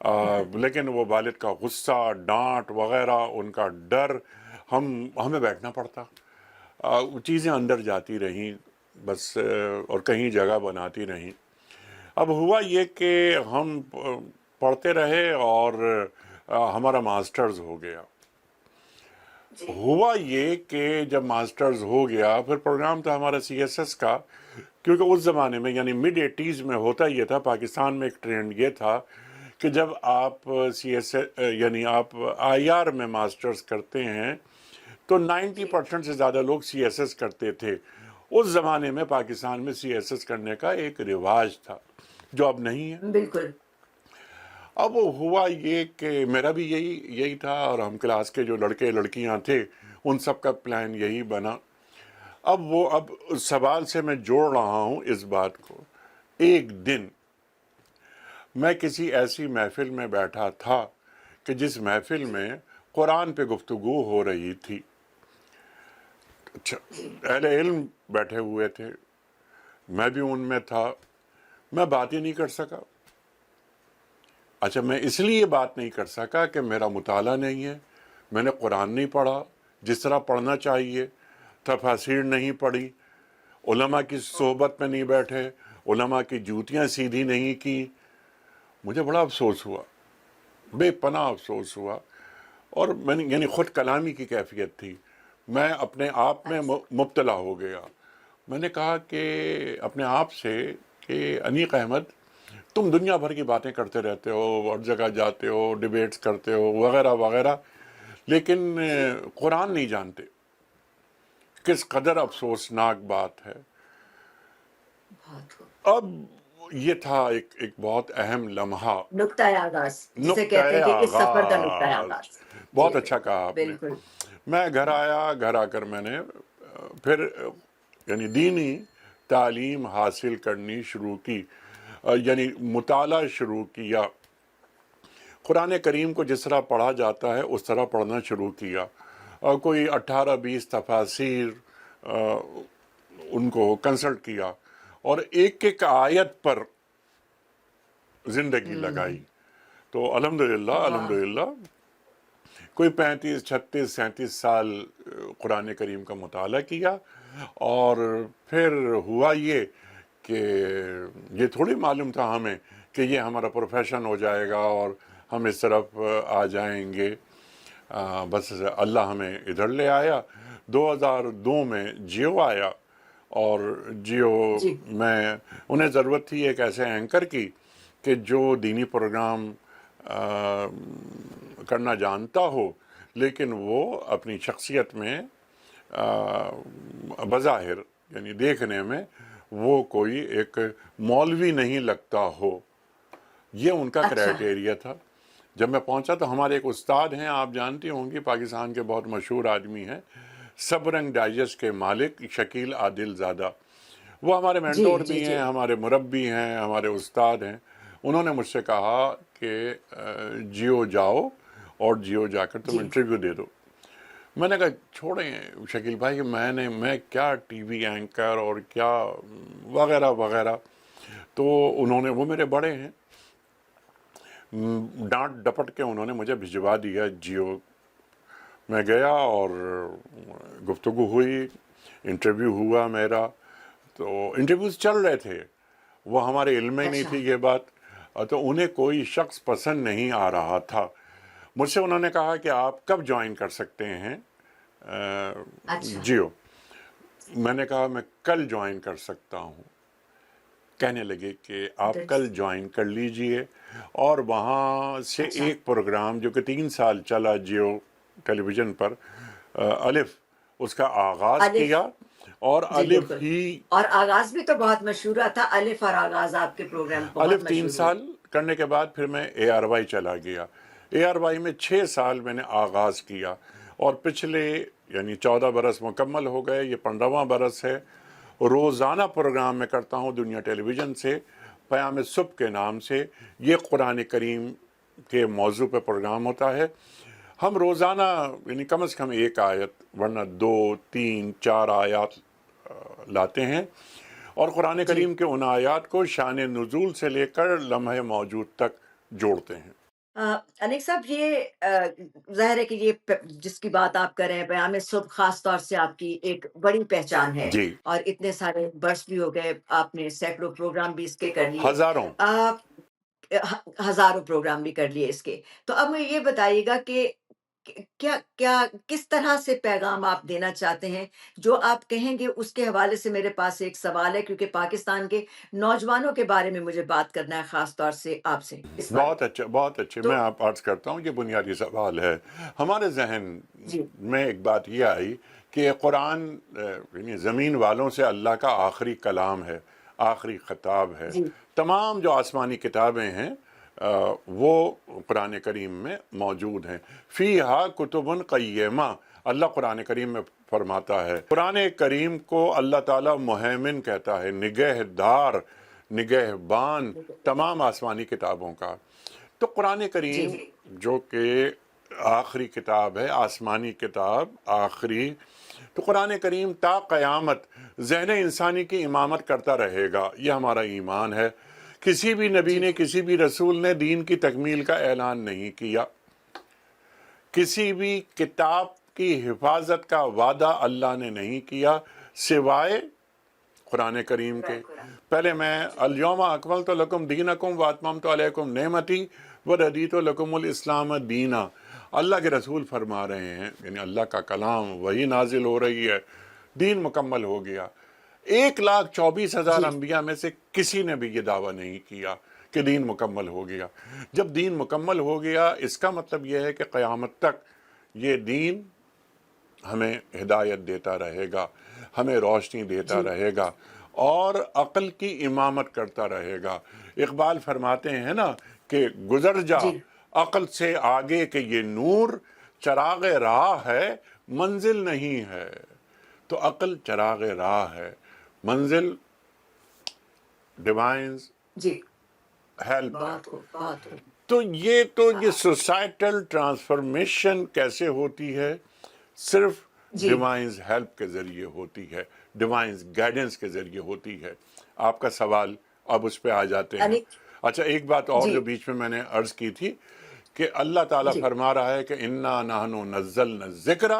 لیکن وہ والد کا غصہ، ڈانٹ وغیرہ، ان کا ڈر، ہمیں بیٹھنا پڑتا، چیزیں اندر جاتی رہیں بس، اور کہیں جگہ بناتی رہیں۔ اب ہوا یہ کہ ہم پڑھتے رہے اور ہمارا ماسٹرز ہو گیا۔ جی ہوا یہ کہ جب ماسٹرز ہو گیا، پھر پروگرام تھا ہمارا سی ایس ایس کا، کیونکہ اس زمانے میں یعنی مڈ ایٹیز میں ہوتا یہ تھا، پاکستان میں ایک ٹرینڈ یہ تھا کہ جب آپ سی ایس یعنی آپ آئی آر میں ماسٹرز کرتے ہیں تو 90% سے زیادہ لوگ سی ایس ایس کرتے تھے۔ اس زمانے میں پاکستان میں سی ایس ایس کرنے کا ایک رواج تھا جو اب نہیں ہے۔ بالکل اب ہوا یہ کہ میرا بھی یہی تھا، اور ہم کلاس کے جو لڑکے لڑکیاں تھے ان سب کا پلان یہی بنا۔ اب سوال سے میں جوڑ رہا ہوں اس بات کو، ایک دن میں کسی ایسی محفل میں بیٹھا تھا کہ جس محفل میں قرآن پہ گفتگو ہو رہی تھی۔ اچھا، اہل علم بیٹھے ہوئے تھے، میں بھی ان میں تھا، میں بات ہی نہیں کر سکا۔ اچھا، میں اس لیے بات نہیں کر سکا کہ میرا مطالعہ نہیں ہے، میں نے قرآن نہیں پڑھا جس طرح پڑھنا چاہیے، تفاسیر نہیں پڑھی، علماء کی صحبت میں نہیں بیٹھے، علماء کی جوتیاں سیدھی نہیں کی۔ مجھے بڑا افسوس ہوا، بے پناہ افسوس ہوا، اور میں نے یعنی خود کلامی کی کیفیت تھی، میں اپنے آپ میں مبتلا ہو گیا۔ میں نے کہا کہ اپنے آپ سے کہ انیق احمد، تم دنیا بھر کی باتیں کرتے رہتے ہو، ہر جگہ جاتے ہو، ڈیبیٹس کرتے ہو وغیرہ وغیرہ، لیکن قرآن نہیں جانتے۔ کس قدر افسوسناک بات ہے۔ بہت خوب۔ اب یہ تھا ایک بہت اہم لمحہ، نقطۂ آغاز جسے کہتے ہیں نقطۂ کہ اس سفر کا نقطۂ آغاز۔ آغاز۔ بہت جی اچھا کہا آپ نے۔ بالکل میں گھر آیا، گھر آ کر میں نے پھر یعنی دینی تعلیم حاصل کرنی شروع کی، یعنی مطالعہ شروع کیا، قرآن کریم کو جس طرح پڑھا جاتا ہے اس طرح پڑھنا شروع کیا، اور کوئی 18-20 تفاسیر ان کو کنسلٹ کیا، اور ایک ایک آیت پر زندگی لگائی۔ تو الحمدللہ کوئی 35 36 37 سال قرآن کریم کا مطالعہ کیا، اور پھر ہوا یہ کہ یہ تھوڑی معلوم تھا ہمیں کہ یہ ہمارا پروفیشن ہو جائے گا اور ہم اس طرف آ جائیں گے۔ بس اللہ ہمیں ادھر لے آیا۔ 2002 میں جیو آیا، اور جیو جی میں انہیں ضرورت تھی ایک ایسے اینکر کی کہ جو دینی پروگرام کرنا جانتا ہو، لیکن وہ اپنی شخصیت میں بظاہر یعنی دیکھنے میں وہ کوئی ایک مولوی نہیں لگتا ہو۔ یہ ان کا اچھا کرائٹیریا تھا۔ جب میں پہنچا تو ہمارے ایک استاد ہیں، آپ جانتی ہوں گی، پاکستان کے بہت مشہور آدمی ہیں، سب رنگ ڈائجسٹ کے مالک شکیل عادل زادہ، وہ ہمارے جی مینٹور جی بھی جی ہیں، ہمارے مربی ہیں، ہمارے استاد ہیں۔ انہوں نے مجھ سے کہا کہ جیو جاؤ اور جیو جا کر تم جی انٹرویو دے دو۔ میں نے کہا چھوڑیں شکیل بھائی، کہ میں کیا ٹی وی اینکر اور کیا وغیرہ وغیرہ۔ تو انہوں نے، وہ میرے بڑے ہیں، ڈانٹ ڈپٹ کے انہوں نے مجھے بھجوا دیا جیو۔ میں گیا اور گفتگو ہوئی، انٹرویو ہوا میرا، تو انٹرویوز چل رہے تھے، وہ ہمارے علم میں ہی نہیں اچھا تھی یہ بات، تو انہیں کوئی شخص پسند نہیں آ رہا تھا۔ مجھ سے انہوں نے کہا کہ آپ کب جوائن کر سکتے ہیں اچھا جیو؟ میں نے کہا میں کل جوائن کر سکتا ہوں۔ کہنے لگے کہ آپ کل That's- جوائن کر لیجئے، اور وہاں سے اچھا ایک پروگرام جو کہ 3 سال چلا جیو ٹیلی ویژن پر، الف، اس کا آغاز الف کیا، اور جی الف بالکل، ہی، اور آغاز بھی تو بہت مشہور تھا، الف اور آغاز آپ کے پروگرام بہت الف 3 مشہور ہوئے۔ سال کرنے کے بعد پھر میں اے آر وائی چلا گیا۔ اے آر وائی میں 6 سال میں نے آغاز کیا، اور پچھلے یعنی 14 برس مکمل ہو گئے، یہ 15واں برس ہے۔ روزانہ پروگرام میں کرتا ہوں دنیا ٹیلی ویژن سے، پیام صبح کے نام سے، یہ قرآن کریم کے موضوع پہ پروگرام ہوتا ہے۔ ہم روزانہ یعنی کم از کم 1 آیت، ورنہ 2 3 4 آیات لاتے ہیں، اور قرآن جی کریم کے ان آیات کو شان نزول سے لے کر لمحہ موجود تک جوڑتے ہیں۔ انیک صاحب، یہ ظاہر ہے کہ یہ جس کی بات آپ کر رہے ہیں، پیام صبح خاص طور سے آپ کی ایک بڑی پہچان ہے، جی، اور اتنے سارے برس بھی ہو گئے، آپ نے سینکڑوں پروگرام بھی اس کے کر لیے، ہزاروں. ہزاروں پروگرام بھی کر لیے اس کے۔ تو اب مجھے یہ بتائیے گا کہ کیا کیا کس طرح سے پیغام آپ دینا چاہتے ہیں؟ جو آپ کہیں گے اس کے حوالے سے میرے پاس ایک سوال ہے، کیونکہ پاکستان کے نوجوانوں کے بارے میں مجھے بات کرنا ہے خاص طور سے آپ سے اس بارے بہت میں۔ اچھا، بہت اچھے. تو میں آپ عرض کرتا ہوں، یہ بنیادی سوال ہے. ہمارے ذہن جی میں ایک بات یہ آئی کہ قرآن یعنی زمین والوں سے اللہ کا آخری کلام ہے، آخری خطاب ہے. جی تمام جو آسمانی کتابیں ہیں وہ قرآن کریم میں موجود ہیں. فیہا کتب قیمہ، اللہ قرآن کریم میں فرماتا ہے. قرآن کریم کو اللہ تعالیٰ مہیمن کہتا ہے، نگہدار، نگہبان تمام آسمانی کتابوں کا. تو قرآن جی کریم جو کہ آخری کتاب ہے، آسمانی کتاب آخری، تو قرآن کریم تا قیامت ذہن انسانی کی امامت کرتا رہے گا. یہ ہمارا ایمان ہے. کسی بھی نبی جی نے، کسی بھی رسول نے دین کی تکمیل کا اعلان نہیں کیا. کسی بھی کتاب کی حفاظت کا وعدہ اللہ نے نہیں کیا سوائے قرآن کریم کے. پہلے میں الیوم اکملت لکم دینکم واتممت علیکم نعمتی وردیت لکم الاسلام دینا. اللہ کے رسول فرما رہے ہیں، یعنی اللہ کا کلام وہی نازل ہو رہی ہے، دین مکمل ہو گیا. 1,24,000 جی انبیاء میں سے کسی نے بھی یہ دعویٰ نہیں کیا کہ دین مکمل ہو گیا. جب دین مکمل ہو گیا، اس کا مطلب یہ ہے کہ قیامت تک یہ دین ہمیں ہدایت دیتا رہے گا، ہمیں روشنی دیتا جی رہے گا، اور عقل کی امامت کرتا رہے گا. اقبال فرماتے ہیں نا کہ گزر جا جی عقل سے آگے کہ یہ نور چراغ راہ ہے، منزل نہیں ہے. تو عقل چراغ راہ ہے، منزل ڈیوائنز جی ہیلپ ہے. بہت خوب بہت خوب۔ تو یہ سوسائٹل ٹرانسفارمیشن کیسے ہوتی ہے؟ صرف جی ڈیوائنز ہیلپ کے ذریعے ہوتی ہے، ڈیوائنز گائیڈنس کے ذریعے ہوتی ہے. آپ کا سوال، اب اس پہ آ جاتے ہیں. انیک اچھا، ایک بات اور جی جو بیچ میں نے عرض کی تھی کہ اللہ تعالیٰ جی فرما رہا ہے کہ اِنَّا نَحْنُ نَزَّلْنَا الذِّكْرَ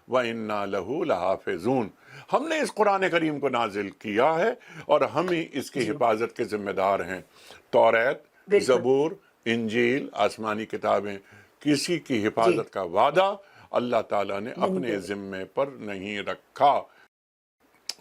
وَإِنَّا لَهُ لَحَافِظُونَ. ہم نے اس قرآن کریم کو نازل کیا ہے اور ہم ہی اس کی جی حفاظت کے ذمہ دار ہیں. توریت، بالکل زبور، انجیل، آسمانی کتابیں، کسی کی جی حفاظت کا وعدہ اللہ تعالیٰ نے نہیں اپنے کرے۔ ذمے پر نہیں رکھا.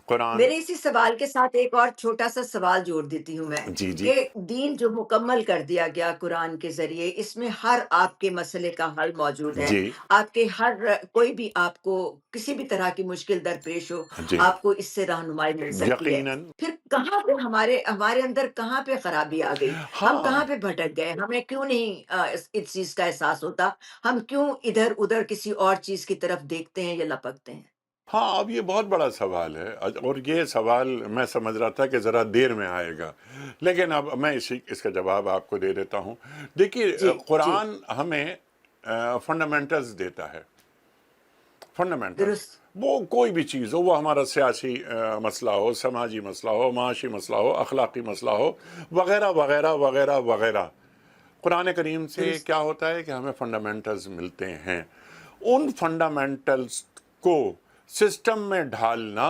قرآن. میرے اسی سوال کے ساتھ ایک اور چھوٹا سا سوال جوڑ دیتی ہوں میں، جی جی کہ دین جو مکمل کر دیا گیا قرآن کے ذریعے، اس میں ہر آپ کے مسئلے کا حل موجود ہے. جی آپ کے ہر کوئی بھی آپ کو کسی بھی طرح کی مشکل درپیش ہو، جی آپ کو اس سے رہنمائی مل سکتی ہے. یقیناً. پھر کہاں پہ ہمارے اندر کہاں پہ خرابی آ گئی؟ ہم ہاں کہاں پہ بھٹک گئے؟ ہمیں کیوں نہیں اس چیز کا احساس ہوتا؟ ہم کیوں ادھر ادھر کسی اور چیز کی طرف دیکھتے ہیں یا لپکتے ہیں؟ ہاں، اب یہ بہت بڑا سوال ہے، اور یہ سوال میں سمجھ رہا تھا کہ ذرا دیر میں آئے گا، لیکن اب میں اس کا جواب آپ کو دے دیتا ہوں. دیکھیے، جی جی قرآن ہمیں فنڈامنٹلز دیتا ہے. فنڈامنٹلز، درست وہ کوئی بھی چیز ہو، وہ ہمارا سیاسی مسئلہ ہو، سماجی مسئلہ ہو، معاشی مسئلہ ہو، اخلاقی مسئلہ ہو، وغیرہ وغیرہ وغیرہ وغیرہ. قرآن کریم سے درست کیا ہوتا ہے کہ ہمیں فنڈامنٹلز ملتے ہیں. ان فنڈامنٹلز کو سسٹم میں ڈھالنا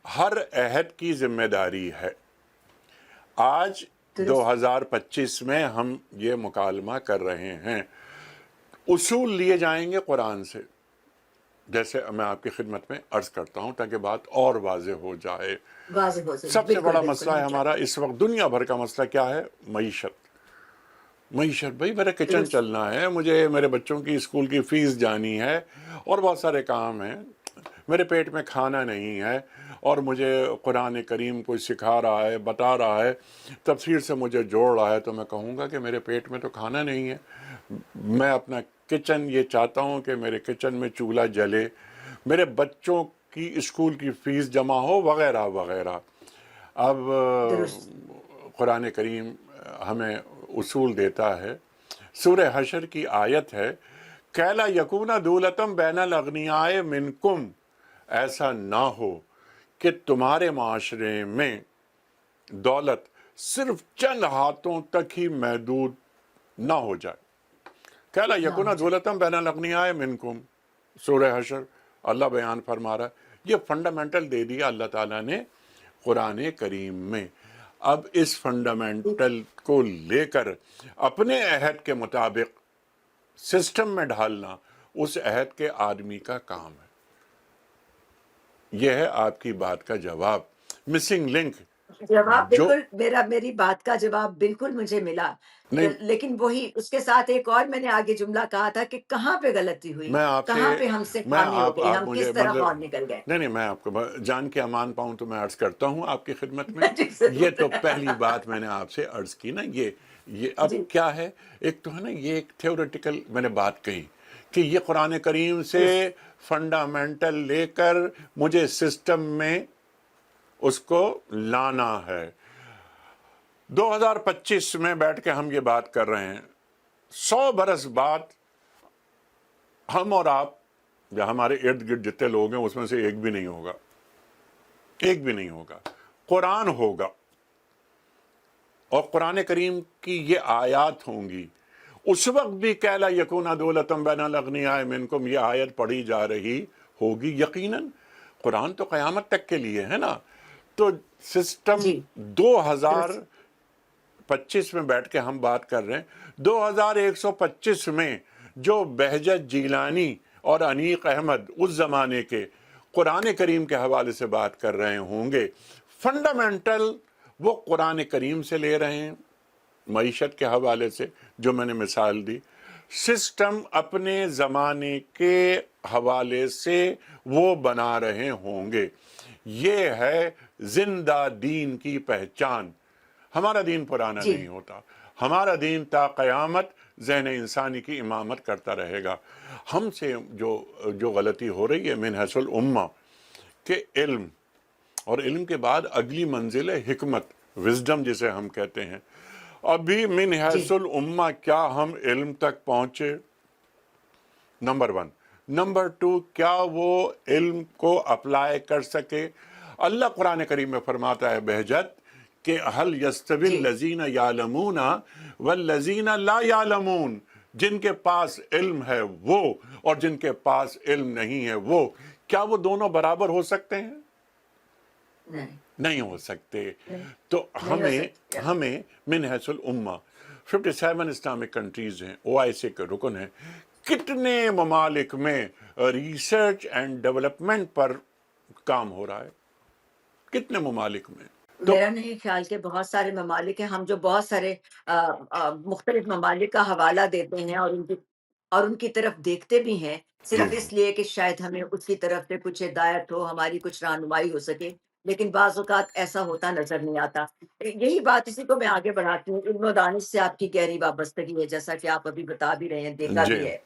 ہر عہد کی ذمہ داری ہے. آج درست 2025 میں ہم یہ مکالمہ کر رہے ہیں. اصول لیے جائیں گے قرآن سے، جیسے میں آپ کی خدمت میں عرض کرتا ہوں تاکہ بات اور واضح ہو جائے. واضح ہو سکے، سب سے بالکل بڑا بالکل مسئلہ ہے ہم ہمارا اس وقت، دنیا بھر کا مسئلہ کیا ہے؟ معیشت. بھائی میرا کچن درست چلنا ہے، مجھے میرے بچوں کی اسکول کی فیس جانی ہے، اور بہت سارے کام ہیں. میرے پیٹ میں کھانا نہیں ہے، اور مجھے قرآن کریم کوئی سکھا رہا ہے، بتا رہا ہے، تفسیر سے مجھے جوڑ رہا ہے، تو میں کہوں گا کہ میرے پیٹ میں تو کھانا نہیں ہے. میں اپنا کچن یہ چاہتا ہوں کہ میرے کچن میں چولہا جلے، میرے بچوں کی اسکول کی فیس جمع ہو، وغیرہ وغیرہ. اب درست قرآن کریم ہمیں اصول دیتا ہے. سورہ حشر کی آیت ہے، کَیْلَا یَکُونَ دُولَةً بَیْنَ الْأَغْنِیَاءِ مِنْکُمْ، ایسا نہ ہو کہ تمہارے معاشرے میں دولت صرف چند ہاتھوں تک ہی محدود نہ ہو جائے. کہلا یکونا نعم جی دولتم بین الاغنیاء منکم، سورہ حشر اللہ بیان فرما رہا ہے۔ یہ فنڈامنٹل دے دیا اللہ تعالیٰ نے قرآن کریم میں۔ اب اس فنڈامنٹل کو لے کر اپنے عہد کے مطابق سسٹم میں ڈھالنا اس عہد کے آدمی کا کام ہے۔ یہ ہے آپ کی بات کا جواب۔ مسنگ لنک جواب جو بالکل میری بات کا جواب بالکل مجھے ملا، نہیں، لیکن وہی اس کے ساتھ ایک اور میں نے آگے جملہ کہا تھا کہ کہاں پہ غلطی ہوئی، میں آپ سے کہاں پہ ہم سے میں خامی ہو گئی، آپ ہم مجھے کس طرح مطلب اور نکل گئے۔ نہیں میں آپ کو جان کے امان پاؤں تو میں عرض کرتا ہوں آپ کی خدمت میں۔ جی یہ تو ضرور پہلی بات میں نے آپ سے عرض کی نا، یہ اب جی کیا ہے، ایک تو ہے نا یہ ایک تھیوریٹیکل میں نے بات کہی کہ یہ قرآن کریم سے جی فنڈامنٹل لے کر مجھے سسٹم میں اس کو لانا ہے۔ 2025 میں بیٹھ کے ہم یہ بات کر رہے ہیں، 100 برس بعد ہم اور آپ یا ہمارے ارد گرد جتنے لوگ ہیں اس میں سے ایک بھی نہیں ہوگا، ایک بھی نہیں ہوگا، قرآن ہوگا اور قرآن کریم کی یہ آیات ہوں گی۔ اس وقت بھی کہلا یکونا دولتم بین الاغنیاء منکم یہ آیت پڑھی جا رہی ہوگی۔ یقیناً قرآن تو قیامت تک کے لیے ہے نا، تو سسٹم جی 2025 درست میں بیٹھ کے ہم بات کر رہے ہیں، 2125 میں جو بہجت جیلانی اور انیق احمد اس زمانے کے قرآن کریم کے حوالے سے بات کر رہے ہوں گے، فنڈامنٹل وہ قرآن کریم سے لے رہے ہیں، معیشت کے حوالے سے جو میں نے مثال دی، سسٹم اپنے زمانے کے حوالے سے وہ بنا رہے ہوں گے۔ یہ ہے زندہ دین کی پہچان۔ ہمارا دین پرانا جی نہیں ہوتا، ہمارا دین تا قیامت ذہن انسانی کی امامت کرتا رہے گا۔ ہم سے جو غلطی ہو رہی ہے من حیث الامہ کہ علم، اور علم کے بعد اگلی منزل ہے حکمت، وزڈم جسے ہم کہتے ہیں۔ ابھی من جی حیث الامہ کیا ہم علم تک پہنچے؟ نمبر 1۔ نمبر 2، کیا وہ علم کو اپلائی کر سکے؟ اللہ قرآن کریم میں فرماتا ہے بہجت کہ هل يستوي جی الذين يعلمون والذين لا يعلمون، جن کے پاس علم ہے وہ اور جن کے پاس علم نہیں ہے وہ، کیا وہ دونوں برابر ہو سکتے ہیں؟ نہیں نہیں ہو سکتے۔ نہیں تو نہیں ہو سکتی۔ ہمیں من حیث الامہ 57 اسلامک کنٹریز ہیں، OIC کے رکن ہیں، کتنے ممالک میں ریسرچ اینڈ ڈیولپمنٹ پر کام ہو رہا ہے، کتنے ممالک میں؟ تو میرا نہیں خیال کہ بہت سارے ممالک ہیں، ہم جو بہت سارے مختلف ممالک کا حوالہ دیتے ہیں اور ان کی طرف دیکھتے بھی ہیں، جی صرف اس لیے کہ شاید ہمیں اس کی طرف سے کچھ ہدایت ہو، ہماری کچھ رہنمائی ہو سکے، لیکن بعض اوقات ایسا ہوتا نظر نہیں آتا۔ یہی بات اسی کو میں آگے بڑھاتی ہوں، علم و دانش سے آپ کی گہری وابستگی ہے، جیسا کہ آپ ابھی بتا بھی رہے ہیں، دیکھا جی بھی ہے۔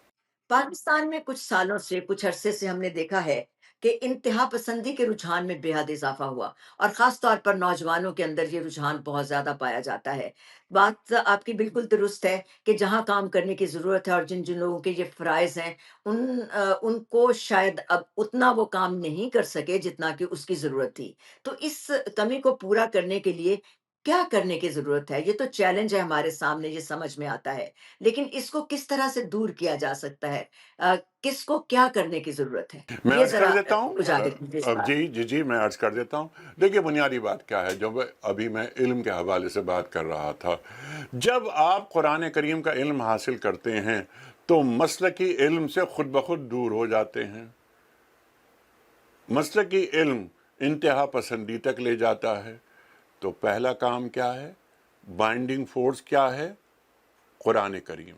پاکستان میں کچھ سالوں سے، کچھ عرصے سے ہم نے دیکھا ہے کہ انتہا پسندی کے رجحان میں بے حد اضافہ ہوا، اور خاص طور پر نوجوانوں کے اندر یہ رجحان بہت زیادہ پایا جاتا ہے۔ بات آپ کی بالکل درست ہے کہ جہاں کام کرنے کی ضرورت ہے اور جن جن لوگوں کے یہ فرائض ہیں، ان کو شاید اب اتنا وہ کام نہیں کر سکے جتنا کہ اس کی ضرورت تھی۔ تو اس کمی کو پورا کرنے کے لیے کیا کرنے کی ضرورت ہے؟ یہ تو چیلنج ہے ہمارے سامنے، یہ سمجھ میں آتا ہے، لیکن اس کو کس طرح سے دور کیا جا سکتا ہے؟ کس کو کیا کرنے کی ضرورت ہے؟ میں یہ عرض کر ذرا دیتا ہوں، اجاگر کیجیے اس بات۔ جی میں عرض کر دیتا ہوں۔ دیکھیے بنیادی بات کیا ہے، جب ابھی میں علم کے حوالے سے بات کر رہا تھا، جب آپ قرآن کریم کا علم حاصل کرتے ہیں تو مسلکی علم سے خود بخود دور ہو جاتے ہیں۔ مسلکی علم انتہا پسندی تک لے جاتا ہے۔ تو پہلا کام کیا ہے؟ بائنڈنگ فورس کیا ہے؟ قرآن کریم۔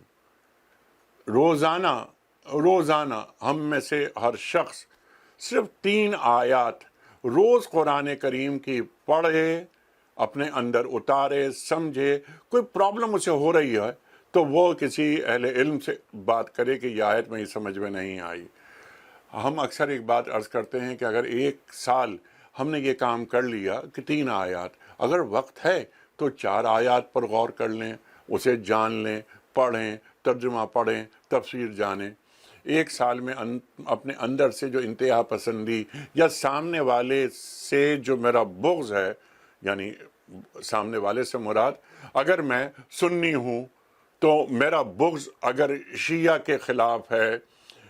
روزانہ ہم میں سے ہر شخص صرف 3 آیات روز قرآن کریم کی پڑھے، اپنے اندر اتارے، سمجھے۔ کوئی پرابلم اسے ہو رہی ہے تو وہ کسی اہل علم سے بات کرے کہ یہ آیت میری سمجھ میں نہیں آئی۔ ہم اکثر ایک بات عرض کرتے ہیں کہ اگر 1 سال ہم نے یہ کام کر لیا کہ 3 آیات، اگر وقت ہے تو 4 آیات پر غور کر لیں، اسے جان لیں، پڑھیں، ترجمہ پڑھیں، تفسیر جانیں۔ 1 سال میں اپنے اندر سے جو انتہا پسندی یا سامنے والے سے جو میرا بغض ہے، یعنی سامنے والے سے مراد اگر میں سنی ہوں تو میرا بغض اگر شیعہ کے خلاف ہے،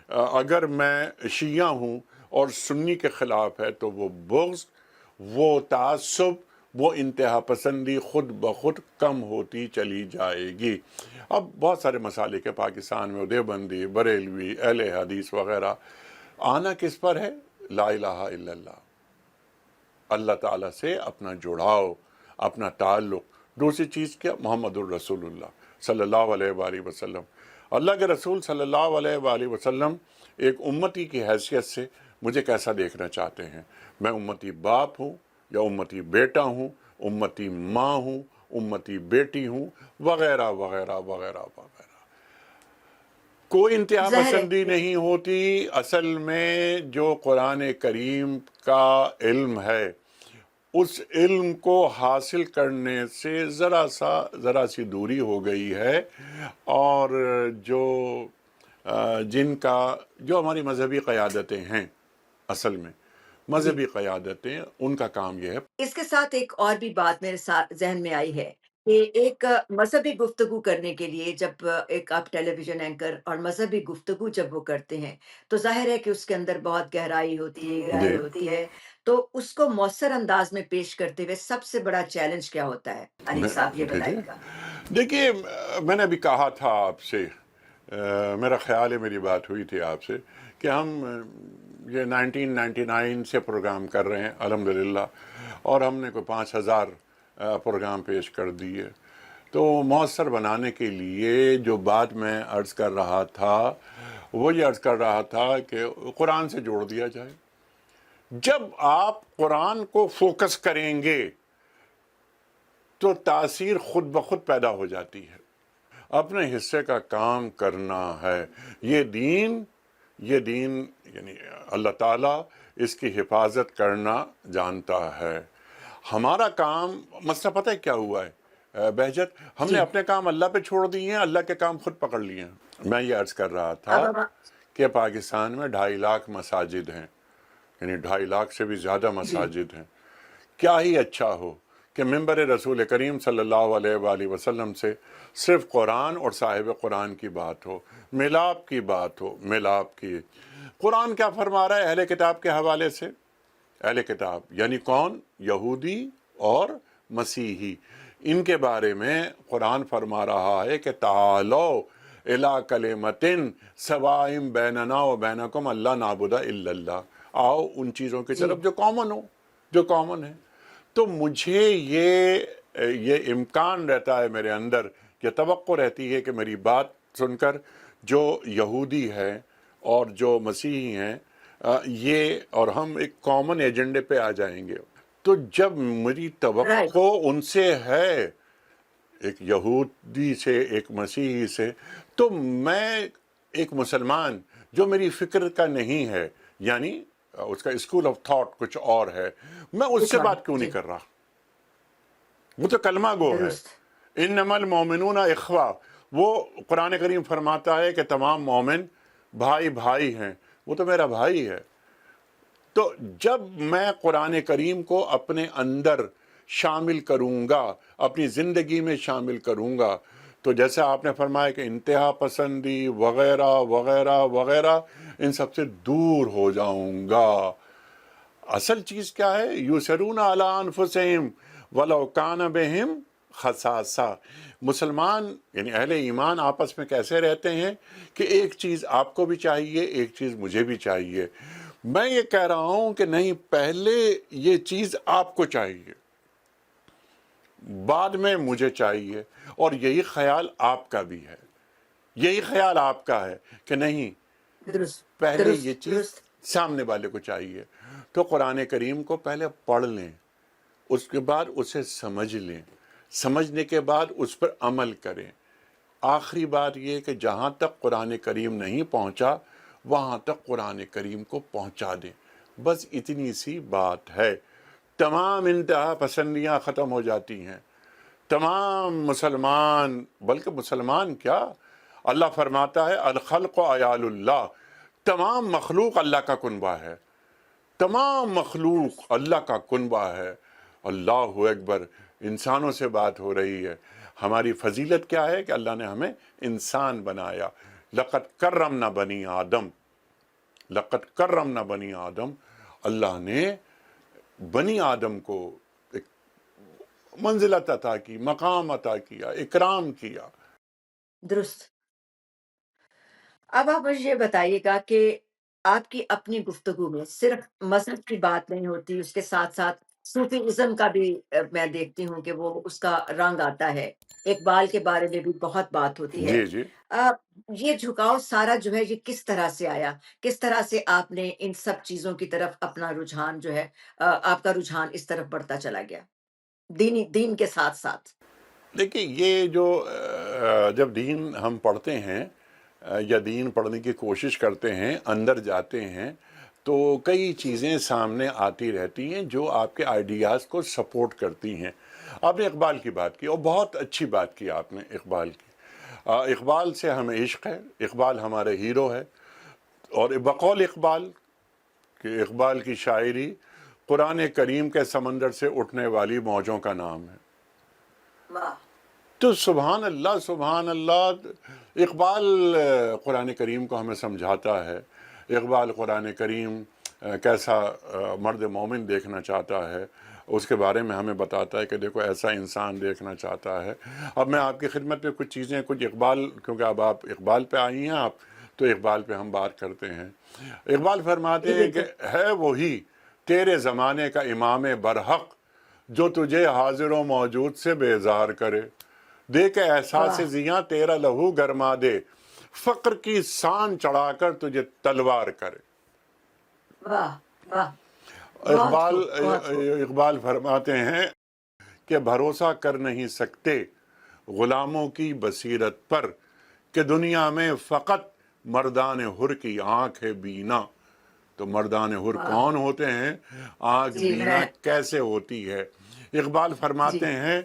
اگر میں شیعہ ہوں اور سنی کے خلاف ہے، تو وہ بغض، وہ تعصب، وہ انتہا پسندی خود بخود کم ہوتی چلی جائے گی۔ اب بہت سارے مسالک ہے پاکستان میں، دیوبندی، بریلوی، اہل حدیث وغیرہ، آنا کس پر ہے؟ لا الہ الا اللہ، اللہ تعالیٰ سے اپنا جڑاؤ، اپنا تعلق۔ دوسری چیز کیا؟ محمد الرسول اللہ صلی اللہ علیہ وآلہ وسلم۔ اللہ کے رسول صلی اللہ علیہ وآلہ وسلم ایک امتی کی حیثیت سے مجھے کیسا دیکھنا چاہتے ہیں؟ میں امتی باپ ہوں یا امتی بیٹا ہوں، امتی ماں ہوں، امتی بیٹی ہوں، وغیرہ وغیرہ وغیرہ وغیرہ۔ کوئی انتہا ظاہر ہے پسندی نہیں ہوتی۔ اصل میں جو قرآن کریم کا علم ہے، اس علم کو حاصل کرنے سے ذرا سی دوری ہو گئی ہے، اور جو ہماری مذہبی قیادتیں ہیں، اصل میں جی، مذہبی قیادتیں، ان کا کام یہ ہے۔ اس کے ساتھ ایک اور بھی بات میرے ذہن میں آئی ہے کہ ایک مذہبی گفتگو کرنے کے لیے جب ایک آپ ٹیلی ویژن اینکر اور مذہبی گفتگو جب وہ کرتے ہیں تو ظاہر ہے کہ اس کے اندر بہت گہرائی ہوتی ہے، جی، گہرائی ہوتی ہے، تو اس کو مؤثر انداز میں پیش کرتے ہوئے سب سے بڑا چیلنج کیا ہوتا ہے؟ انیس صاحب یہ ٹھیک ہے۔ بتائیے گا۔ دیکھیے، میں نے ابھی کہا تھا آپ سے، میرا خیال ہے میری بات ہوئی تھی آپ سے، کہ ہم یہ 1999 سے پروگرام کر رہے ہیں الحمدللہ، اور ہم نے کوئی 5000 پروگرام پیش کر دیے۔ تو مؤثر بنانے کے لیے جو بات میں عرض کر رہا تھا، وہ یہ عرض کر رہا تھا کہ قرآن سے جوڑ دیا جائے۔ جب آپ قرآن کو فوکس کریں گے تو تاثیر خود بخود پیدا ہو جاتی ہے۔ اپنے حصے کا کام کرنا ہے۔ یہ دین یعنی اللہ تعالیٰ اس کی حفاظت کرنا جانتا ہے۔ ہمارا کام، مسئلہ پتہ ہے کیا ہوا ہے بہجت؟ ہم نے جی، اپنے کام اللہ پہ چھوڑ دیے ہیں، اللہ کے کام خود پکڑ لیے ہیں۔ میں یہ عرض کر رہا تھا اب کہ پاکستان میں 2.5 لاکھ مساجد ہیں، یعنی 2.5 لاکھ سے بھی زیادہ جی، مساجد ہیں۔ کیا ہی اچھا ہو کہ منبر رسول کریم صلی اللہ علیہ وآلہ وسلم سے صرف قرآن اور صاحب قرآن کی بات ہو، ملاپ کی بات ہو، ملاپ کی۔ قرآن کیا فرما رہا ہے اہل کتاب کے حوالے سے؟ اہل کتاب یعنی کون؟ یہودی اور مسیحی۔ ان کے بارے میں قرآن فرما رہا ہے کہ تعالو الی کلمۃ سواء بیننا و بینکم اللہ نعبد الا اللہ، آؤ ان چیزوں کی جی، طرف جو کامن ہو، جو کامن ہے۔ تو مجھے یہ امکان رہتا ہے میرے اندر، یہ توقع رہتی ہے کہ میری بات سن کر جو یہودی ہے اور جو مسیحی ہیں، یہ اور ہم ایک کامن ایجنڈے پہ آ جائیں گے۔ تو جب میری رائٹ، توقع ان سے ہے، ایک یہودی سے، ایک مسیحی سے، تو میں ایک مسلمان جو میری فکر کا نہیں ہے، یعنی اس کا اسکول آف تھاٹ کچھ اور ہے، میں اس کچھ سے اور بات کیوں نہیں جی، کر رہا؟ وہ تو کلمہ گو ہے۔ درست، انما المومنون اخوہ، وہ قرآن کریم فرماتا ہے کہ تمام مومن بھائی بھائی ہیں، وہ تو میرا بھائی ہے۔ تو جب میں قرآن کریم کو اپنے اندر شامل کروں گا، اپنی زندگی میں شامل کروں گا، تو جیسے آپ نے فرمایا کہ انتہا پسندی وغیرہ وغیرہ وغیرہ، ان سب سے دور ہو جاؤں گا۔ اصل چیز کیا ہے؟ یُسِرُونَ عَلَىٰ أَنفُسِهِمْ وَلَوْ كَانَ بِهِمْ خَصَاصَةٌ۔ مسلمان یعنی اہل ایمان آپس میں کیسے رہتے ہیں کہ ایک چیز آپ کو بھی چاہیے، ایک چیز مجھے بھی چاہیے۔ میں یہ کہہ رہا ہوں کہ نہیں، پہلے یہ چیز آپ کو چاہیے، بعد میں مجھے چاہیے، اور یہی خیال آپ کا بھی ہے، یہی خیال آپ کا ہے کہ نہیں، درست، پہلے یہ درست، چیز درست، سامنے والے کو چاہیے۔ تو قرآن کریم کو پہلے پڑھ لیں، اس کے بعد اسے سمجھ لیں، سمجھنے کے بعد اس پر عمل کریں۔ آخری بات یہ کہ جہاں تک قرآن کریم نہیں پہنچا، وہاں تک قرآن کریم کو پہنچا دیں، بس اتنی سی بات ہے۔ تمام انتہا پسندیاں ختم ہو جاتی ہیں۔ تمام مسلمان، بلکہ مسلمان کیا، اللہ فرماتا ہے الخلق عیال اللہ، تمام مخلوق اللہ کا کنبہ ہے، تمام مخلوق اللہ کا کنبہ ہے۔ اللہ اکبر، انسانوں سے بات ہو رہی ہے۔ ہماری فضیلت کیا ہے کہ اللہ نے ہمیں انسان بنایا. لقد کرمنا بنی آدم، لقد کرمنا بنی آدم. اللہ نے بنی آدم کو ایک منزلت عطا کی، مقام عطا کیا، اکرام کیا. درست. اب آپ مجھے یہ بتائیے گا کہ آپ کی اپنی گفتگو میں صرف مذہب کی بات نہیں ہوتی، اس کے ساتھ ساتھ صوفی ازم کا بھی میں دیکھتی ہوں کہ وہ اس کا رنگ آتا ہے. اقبال کے بارے میں بھی بہت بات ہوتی ہے. جی جی. آ، یہ جھکاؤ سارا جو ہے یہ کس طرح سے آیا؟ کس طرح سے آپ نے ان سب چیزوں کی طرف اپنا رجحان جو ہے آپ کا رجحان اس طرف بڑھتا چلا گیا دین کے ساتھ ساتھ؟ دیکھیے یہ جو جب دین ہم پڑھتے ہیں یا دین پڑھنے کی کوشش کرتے ہیں، اندر جاتے ہیں، تو کئی چیزیں سامنے آتی رہتی ہیں جو آپ کے آئیڈیاز کو سپورٹ کرتی ہیں. آپ نے اقبال کی بات کی اور بہت اچھی بات کی آپ نے اقبال کی. اقبال سے ہمیں عشق ہے، اقبال ہمارے ہیرو ہے. اور بقول اقبال کہ اقبال کی شاعری قرآن کریم کے سمندر سے اٹھنے والی موجوں کا نام ہے. واہ. تو سبحان اللہ سبحان اللہ. اقبال قرآن کریم کو ہمیں سمجھاتا ہے. اقبال قرآن کریم کیسا مرد مومن دیکھنا چاہتا ہے، اس کے بارے میں ہمیں بتاتا ہے کہ دیکھو ایسا انسان دیکھنا چاہتا ہے. اب میں آپ کی خدمت میں کچھ چیزیں، کچھ اقبال، کیونکہ اب آپ اقبال پہ آئی ہیں آپ، تو اقبال پہ ہم بات کرتے ہیں. اقبال فرماتے جی ہیں کہ بالکل. ہے وہی تیرے زمانے کا امام برحق جو تجھے حاضر و موجود سے بیزار کرے. دے کے احساس واہ زیاں تیرا لہو گرما دے، فقر کی سان چڑھا کر تجھے تلوار کرے. واہ واہ. بہت خوب بہت خوب. اقبال فرماتے ہیں کہ بھروسہ کر نہیں سکتے غلاموں کی بصیرت پر کہ دنیا میں فقط مردان حر کی آنکھ ہے بینا. تو مردان حر واہ. کون ہوتے ہیں؟ آنکھ جی بینا میں. کیسے ہوتی ہے؟ اقبال جی. فرماتے ہیں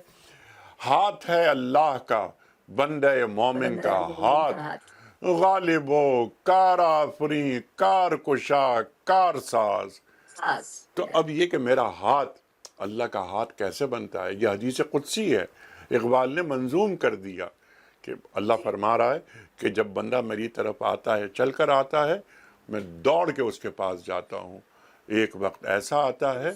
ہاتھ ہے اللہ کا بندے مومن بندہ کا مومن کا ہاتھ، ہاتھ. غالب و کار آفریں کار کشا کار ساز. ساز. تو اب یہ کہ میرا ہاتھ، اللہ کا ہاتھ کیسے بنتا ہے؟ یہ حدیث قدسی ہے، اقبال نے منظوم کر دیا کہ اللہ جی. فرما رہا ہے کہ جب بندہ میری طرف آتا ہے، چل کر آتا ہے، میں دوڑ کے اس کے پاس جاتا ہوں. ایک وقت ایسا آتا ہے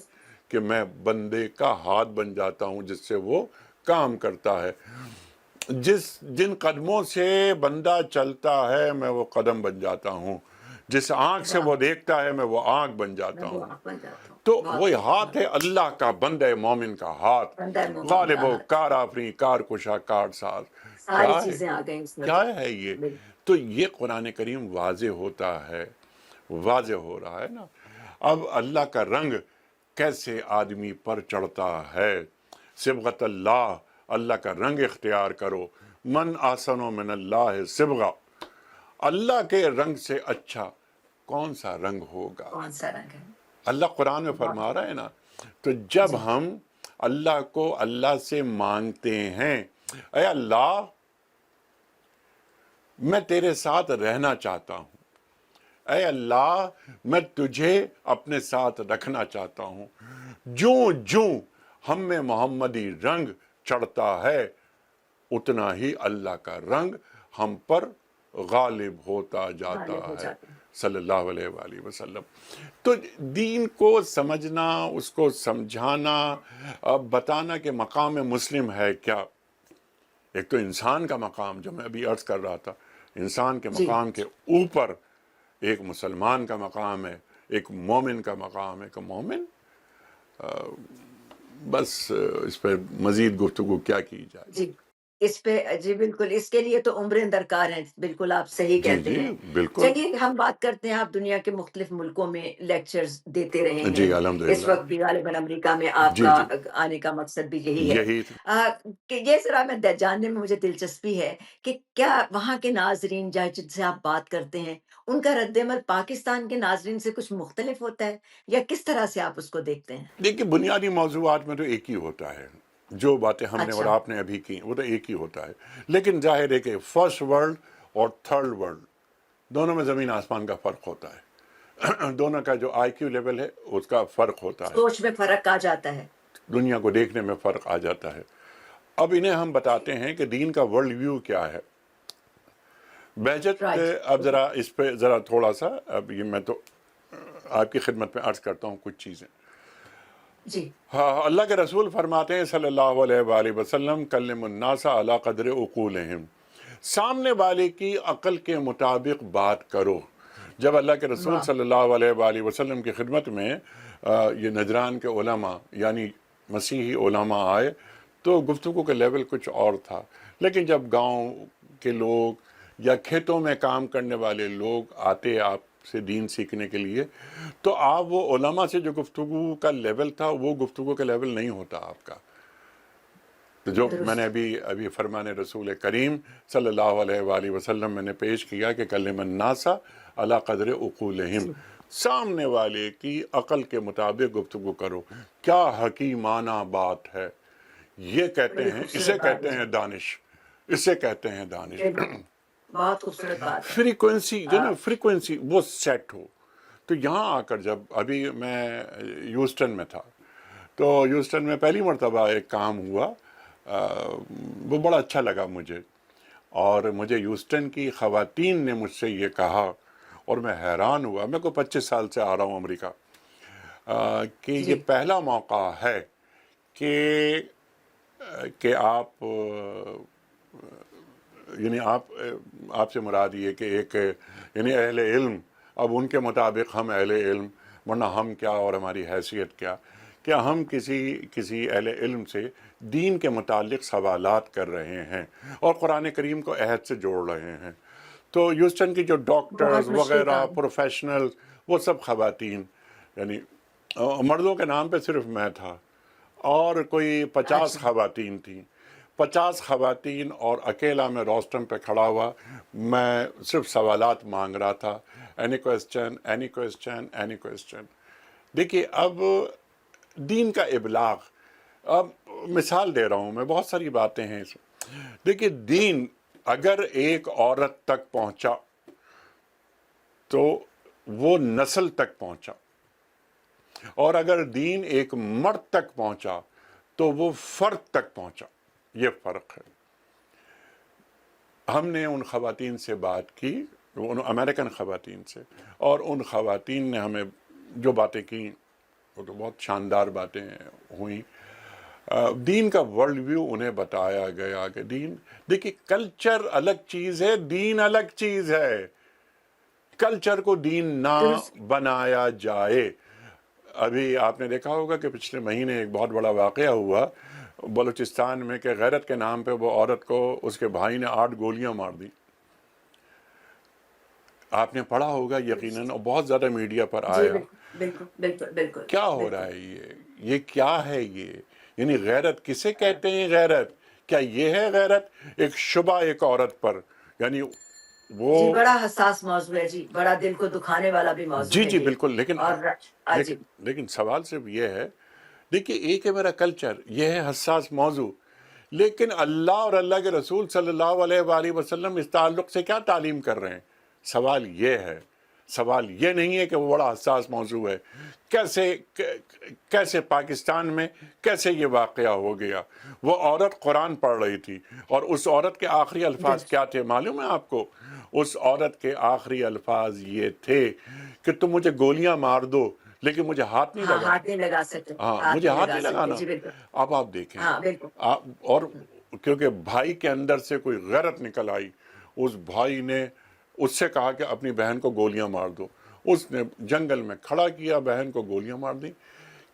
کہ میں بندے کا ہاتھ بن جاتا ہوں جس سے وہ کام کرتا ہے. جن قدموں سے بندہ چلتا ہے میں وہ قدم بن جاتا ہوں، جس آنکھ سے واہ. وہ دیکھتا ہے میں وہ آنکھ بن میں جاتا وہ ہوں. آپ بن جاتا ہوں. تو بہت وہی خوب ہاتھ بہت ہے خوب. اللہ کا بندہ مومن کا ہاتھ، بندہ مومن غالب کا و ہاتھ. کار آفریں کار کشا کار ساز. ساری کیا ہے؟ چیزیں آ گئیں اس میں تو. کیا ہے یہ؟ تو یہ قرآن کریم واضح ہوتا ہے، واضح ہو رہا ہے نا. اب اللہ کا رنگ کیسے آدمی پر چڑھتا ہے؟ صبغت اللہ، اللہ کا رنگ اختیار کرو. من آسن و من اللہ صبغہ، اللہ کے رنگ سے اچھا کون سا رنگ ہوگا؟ کون سا رنگ ہے؟ اللہ قرآن میں بہت فرما خوب. رہا ہے نا. تو جب جی. ہم اللہ کو اللہ سے مانگتے ہیں، اے اللہ میں تیرے ساتھ رہنا چاہتا ہوں، اے اللہ میں تجھے اپنے ساتھ رکھنا چاہتا ہوں. جوں جوں ہم میں محمدی رنگ چڑھتا ہے اتنا ہی اللہ کا رنگ ہم پر غالب ہوتا جاتا غالب ہو ہے جاتے ہیں. صلی اللہ علیہ وآلہ وسلم. تو دین کو سمجھنا، اس کو سمجھانا، بتانا کہ مقام مسلم ہے کیا. ایک تو انسان کا مقام جو میں ابھی عرض کر رہا تھا، انسان کے جی. مقام کے اوپر ایک مسلمان کا مقام ہے، ایک مومن کا مقام ہے. کہ مومن بس اس پہ مزید گفتگو کیا کی جائے. جی. اس پہ جی بالکل، اس کے لیے تو عمریں درکار ہیں. بالکل آپ صحیح جی کہتے جی ہیں. بالکل. چلیے ہم بات کرتے ہیں، آپ دنیا کے مختلف ملکوں میں لیکچرز دیتے رہے ہیں. جی اس الحمدللہ. وقت بھی غالباً امریکہ میں آپ جی کا جی آنے کا مقصد بھی یہی ہے. یہی. کہ یہ ذرا میں جاننے میں مجھے دلچسپی ہے کہ کیا وہاں کے ناظرین جن سے آپ بات کرتے ہیں ان کا رد عمل پاکستان کے ناظرین سے کچھ مختلف ہوتا ہے، یا کس طرح سے آپ اس کو دیکھتے ہیں؟ دیکھیے بنیادی موضوعات میں تو ایک ہی ہوتا ہے، جو باتیں ہم نے اور اچھا. آپ نے ابھی کی وہ تو ایک ہی ہوتا ہے. لیکن ظاہر ہے کہ فرسٹ ورلڈ اور تھرڈ ورلڈ دونوں میں زمین آسمان کا فرق ہوتا ہے. دونوں کا جو آئی کیو لیول ہے اس کا فرق ہوتا ہے، سوچ میں فرق آ جاتا ہے. دنیا کو دیکھنے میں فرق آ جاتا ہے. اب انہیں ہم بتاتے ہیں کہ دین کا ورلڈ ویو کیا ہے. بہجت رائٹ. اب ذرا اس پہ ذرا تھوڑا سا، اب یہ میں تو آپ کی خدمت میں عرض کرتا ہوں کچھ چیزیں. جی. ہاں، اللہ کے رسول فرماتے ہیں صلی اللہ علیہ وآلہ وسلم، کلم الناس علی قدر عقولہم، سامنے والے کی عقل کے مطابق بات کرو. جب اللہ کے رسول واہ. صلی اللہ علیہ وآلہ وسلم کی خدمت میں یہ نجران کے علماء یعنی مسیحی علماء آئے تو گفتگو کا لیول کچھ اور تھا، لیکن جب گاؤں کے لوگ یا کھیتوں میں کام کرنے والے لوگ آتے آپ سے دین سیکھنے کے لیے، تو آپ وہ علماء سے جو گفتگو کا لیول تھا وہ گفتگو کا لیول نہیں ہوتا آپ کا. تو جو میں نے درست. ابھی فرمان رسول کریم صلی اللہ علیہ وآلہ وسلم میں نے پیش کیا کہ کلم الناس علی قدر عقولہم، جی. سامنے والے کی عقل کے مطابق گفتگو کرو. کیا حکیمانہ بات ہے. یہ کہتے بڑی ہیں، اسے خوبصورت بات کہتے ہے ہیں جی. دانش، اسے کہتے ہیں دانش. بالکل. بہت خوبصورت بات ہے. فریکوینسی جو نا آ, فریکوینسی وہ سیٹ ہو. تو یہاں آ کر جب ابھی میں یوسٹن میں تھا تو یوسٹن میں پہلی مرتبہ ایک کام ہوا، وہ بڑا اچھا لگا مجھے، اور مجھے یوسٹن کی خواتین نے مجھ سے یہ کہا اور میں حیران ہوا. میں کو 25 سال سے آ رہا ہوں امریکہ، کہ یہ جی. پہلا موقع ہے کہ آپ یعنی آپ سے مراد یہ کہ ایک یعنی اہل علم، اب ان کے مطابق ہم اہل علم، ورنہ ہم کیا اور ہماری حیثیت کیا، کہ ہم کسی اہل علم سے دین کے متعلق سوالات کر رہے ہیں اور قرآن کریم کو عہد سے جوڑ رہے ہیں. تو یوسٹن کی جو ڈاکٹرز بہت مشکل وغیرہ کام. پروفیشنل وہ سب خواتین، یعنی مردوں کے نام پہ صرف میں تھا اور کوئی 50 اچھا. خواتین تھیں. 50 خواتین اور اکیلا میں روسٹم پہ کھڑا ہوا، میں صرف سوالات مانگ رہا تھا. Any question, any question, any question. دیکھیے اب دین کا ابلاغ، اب مثال دے رہا ہوں میں، بہت ساری باتیں ہیں اس میں. دیکھیے دین اگر ایک عورت تک پہنچا تو وہ نسل تک پہنچا، اور اگر دین ایک مرد تک پہنچا تو وہ فرد تک پہنچا. یہ فرق ہے. ہم نے ان خواتین سے بات کی، ان امریکن خواتین سے، اور ان خواتین نے ہمیں جو باتیں کی وہ تو بہت شاندار باتیں ہوئیں. دین کا ورلڈ ویو انہیں بتایا گیا کہ دین، دیکھیے کلچر الگ چیز ہے، دین الگ چیز ہے. کلچر کو دین نہ درست. بنایا جائے. ابھی آپ نے دیکھا ہوگا کہ پچھلے مہینے ایک بہت بڑا واقعہ ہوا بلوچستان میں کہ غیرت کے نام پہ وہ عورت کو اس کے بھائی نے 8 گولیاں مار دی. آپ نے پڑھا ہوگا یقیناً، اور بہت زیادہ میڈیا پر جی. آیا. بالکل بالکل بالکل بالکل کیا ہو رہا بالکل. ہے یہ کیا ہے یہ؟ یعنی غیرت کسے کہتے ہیں؟ غیرت کیا یہ ہے؟ غیرت ایک شبہ ایک عورت پر، یعنی وہ جی بڑا حساس موضوع ہے جی، بڑا دل کو دکھانے والا بھی موضوع جی ہے جی یہ. بالکل. لیکن اور جی. لیکن سوال صرف یہ ہے، دیکھیے ایک ہے میرا کلچر، یہ ہے حساس موضوع، لیکن اللہ اور اللہ کے رسول صلی اللہ علیہ وآلہ وسلم اس تعلق سے کیا تعلیم کر رہے ہیں؟ سوال یہ ہے. سوال یہ نہیں ہے کہ وہ بڑا حساس موضوع ہے. کیسے پاکستان میں کیسے یہ واقعہ ہو گیا؟ وہ عورت قرآن پڑھ رہی تھی اور اس عورت کے آخری الفاظ درست. کیا تھے معلوم ہے آپ کو؟ اس عورت کے آخری الفاظ یہ تھے کہ تم مجھے گولیاں مار دو لیکن مجھے ہاتھ نہیں ہاں، لگانا. ہاتھ نہیں لگا سکتے، ہاں، ہاتھ مجھے نہیں ہاتھ لگا نہیں سکتے. لگانا. جی بالکل. اب آپ دیکھیں، ہاں بالکل. اور کیونکہ بھائی کے اندر سے کوئی غیرت نکل آئی، اس بھائی نے اس سے کہا کہ اپنی بہن کو گولیاں مار دو. اس نے جنگل میں کھڑا کیا، بہن کو گولیاں مار دی.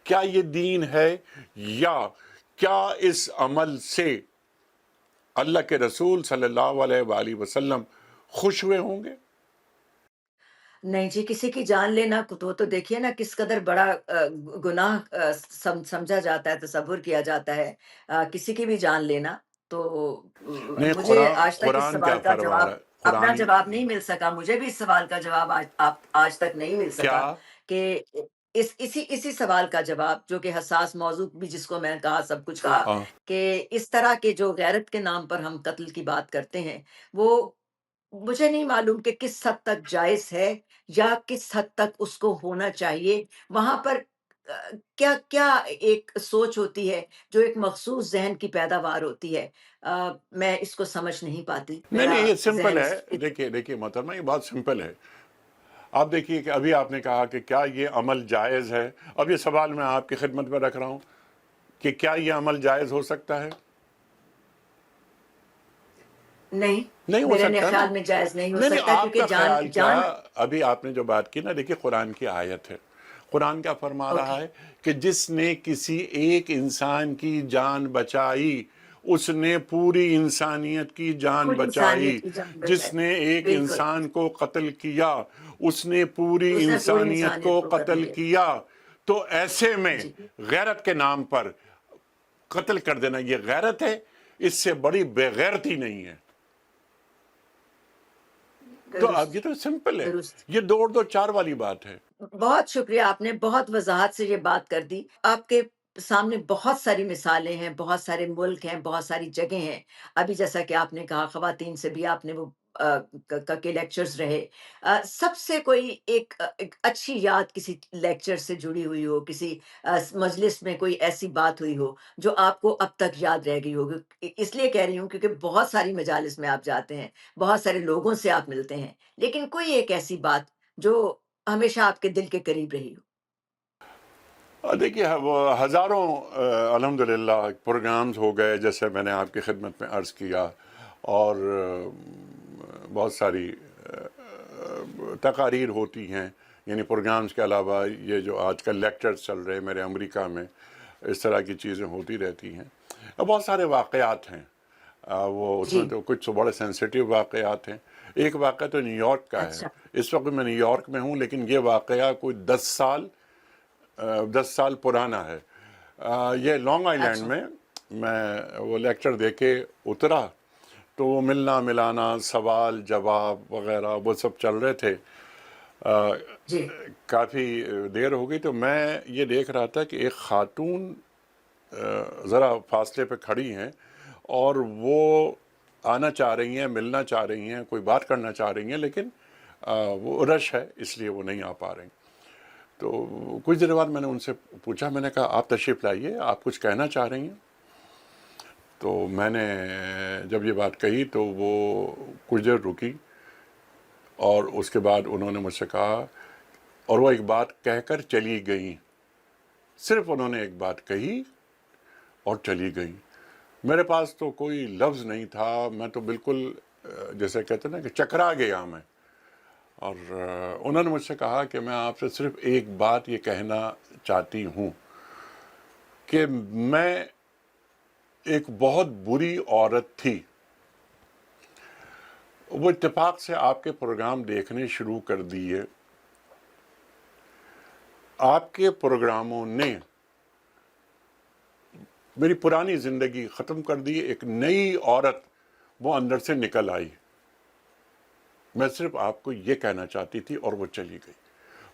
کیا یہ دین ہے؟ یا کیا اس عمل سے اللہ کے رسول صلی اللہ علیہ وآلہ وسلم خوش ہوئے ہوں گے؟ نہیں جی، کسی کی جان لینا تو دیکھیے نا کس قدر بڑا گناہ سمجھا جاتا ہے، تصور کیا جاتا ہے. کسی کی بھی جان لینا تو نہیں، مجھے آج تک اس قرآن کیا سوال کا فرما جواب، رہا ہے؟ اپنا قرآن جواب نہیں مل سکا. مجھے بھی اس سوال کا جواب آج تک نہیں مل کیا؟ سکا کہ اسی سوال کا جواب، جو کہ حساس موضوع بھی جس کو میں نے کہا، سب کچھ کہا، ہاں، کہ اس طرح کے جو غیرت کے نام پر ہم قتل کی بات کرتے ہیں، وہ مجھے نہیں معلوم کہ کس حد تک جائز ہے یا کس حد تک اس کو ہونا چاہیے. وہاں پر کیا کیا ایک سوچ ہوتی ہے جو ایک مخصوص ذہن کی پیداوار ہوتی ہے؟ میں اس کو سمجھ نہیں پاتی، نہیں میرا نہیں، یہ سمپل ذہن ہے. دیکھیے محترمہ، یہ بات سمپل ہے. آپ دیکھیے کہ ابھی آپ نے کہا کہ کیا یہ عمل جائز ہے. اب یہ سوال میں آپ کی خدمت میں رکھ رہا ہوں کہ کیا یہ عمل جائز ہو سکتا ہے؟ نہیں، نہیں ہو میرے سکتا نا. خیال میں جائز نہیں ہو نہیں نہیں، سکتا، آپ کیونکہ کا جان خیال کیا؟ جان ابھی آپ نے جو بات کی نا، دیکھیے قرآن کی آیت ہے. قرآن کیا فرما اوکے، رہا ہے کہ جس نے کسی ایک انسان کی جان بچائی، اس نے پوری انسانیت کی جان پوری بچائی. انسانیت کی جان جس بچائی، نے ایک بالکل، انسان کو قتل کیا، اس نے پوری اس نے پوری انسانیت انسانیت کو کو قتل قتل کیا۔ کیا. تو ایسے میں جی، غیرت کے نام پر قتل کر دینا یہ غیرت ہے؟ اس سے بڑی بے غیرتی نہیں ہے. تو اب درست، یہ تو سمپل ہے. درست۔ یہ دو دو چار والی بات ہے. بہت شکریہ، آپ نے بہت وضاحت سے یہ بات کر دی۔ آپ کے سامنے بہت ساری مثالیں ہیں، بہت سارے ملک ہیں، بہت ساری جگہیں ہیں۔ ابھی جیسا کہ آپ نے کہا خواتین سے بھی آپ نے وہ کے لیکچرز رہے۔ سب سے کوئی ایک اچھی یاد کسی لیکچر سے جڑی ہوئی ہو، کسی مجلس میں کوئی ایسی بات ہوئی ہو جو آپ کو اب تک یاد رہ گئی ہوگی؟ اس لیے کہہ رہی ہوں کیونکہ بہت ساری مجالس میں آپ جاتے ہیں، بہت سارے لوگوں سے آپ ملتے ہیں، لیکن کوئی ایک ایسی بات جو ہمیشہ آپ کے دل کے قریب رہی ہو۔ دیکھیے وہ ہزاروں الحمدللہ پروگرامز ہو گئے، جیسے میں نے آپ کی خدمت میں عرض کیا. اور بہت ساری تقاریر ہوتی ہیں. یعنی پروگرامز کے علاوہ یہ جو آج کل لیکچرز چل رہے ہیں میرے امریکہ میں، اس طرح کی چیزیں ہوتی رہتی ہیں. بہت سارے واقعات ہیں. وہ اس میں جی، تو کچھ تو بڑے سینسیٹیو واقعات ہیں. ایک واقعہ تو نیو یارک کا ہے. اچھا، اس وقت میں نیو یارک میں ہوں، لیکن یہ واقعہ کوئی 10 سال پرانا ہے. یہ لانگ آئی لینڈ اچھا، میں وہ لیکچر دے کے اترا، تو وہ ملنا ملانا، سوال جواب وغیرہ وہ سب چل رہے تھے. جی، کافی دیر ہو گئی، تو میں یہ دیکھ رہا تھا کہ ایک خاتون ذرا فاصلے پہ کھڑی ہیں، اور وہ آنا چاہ رہی ہیں، ملنا چاہ رہی ہیں، کوئی بات کرنا چاہ رہی ہیں، لیکن وہ رش ہے اس لیے وہ نہیں آ پا رہی. تو کچھ دیر بعد میں نے ان سے پوچھا، میں نے کہا آپ تشریف لائیے، آپ کچھ کہنا چاہ رہی ہیں؟ تو میں نے جب یہ بات کہی تو وہ کچھ دیر رکی، اور اس کے بعد انہوں نے مجھ سے کہا، اور وہ ایک بات کہہ کر چلی گئیں. صرف انہوں نے ایک بات کہی اور چلی گئیں. میرے پاس تو کوئی لفظ نہیں تھا. میں تو بالکل جیسے کہتے ہیں نا کہ چکرا گیا میں. اور انہوں نے مجھ سے کہا کہ میں آپ سے صرف ایک بات یہ کہنا چاہتی ہوں کہ میں ایک بہت بری عورت تھی. وہ اتفاق سے آپ کے پروگرام دیکھنے شروع کر دیے. آپ کے پروگراموں نے میری پرانی زندگی ختم کر دی. ایک نئی عورت وہ اندر سے نکل آئی. میں صرف آپ کو یہ کہنا چاہتی تھی، اور وہ چلی گئی.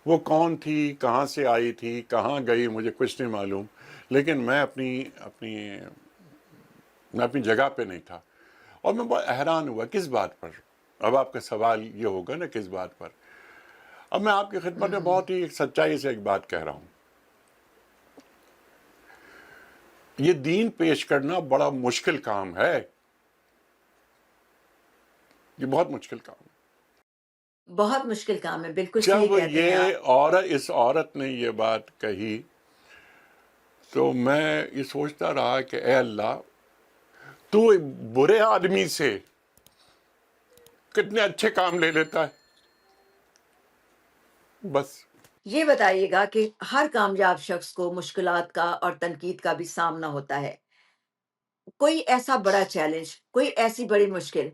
وہ کون تھی، کہاں سے آئی تھی، کہاں گئی، مجھے کچھ نہیں معلوم، لیکن میں اپنی جگہ پہ نہیں تھا. اور میں بہت حیران ہوا کس بات پر. اب آپ کا سوال یہ ہوگا نا کس بات پر. اب میں آپ کی خدمت میں بہت ہی ایک سچائی سے ایک بات کہہ رہا ہوں. یہ دین پیش کرنا بڑا مشکل کام ہے. یہ بہت مشکل کام ہے. بہت مشکل کام ہے، بالکل صحیح جب کہتے ہیں آپ۔ اس عورت نے یہ بات کہی، تو میں یہ سوچتا رہا کہ اے اللہ، تو ایک برے آدمی سے کتنے اچھے کام لے لیتا ہے. بس. یہ بتائیے گا کہ ہر کامیاب شخص کو مشکلات کا اور تنقید کا بھی سامنا ہوتا ہے۔ کوئی ایسا بڑا چیلنج، کوئی ایسی بڑی مشکل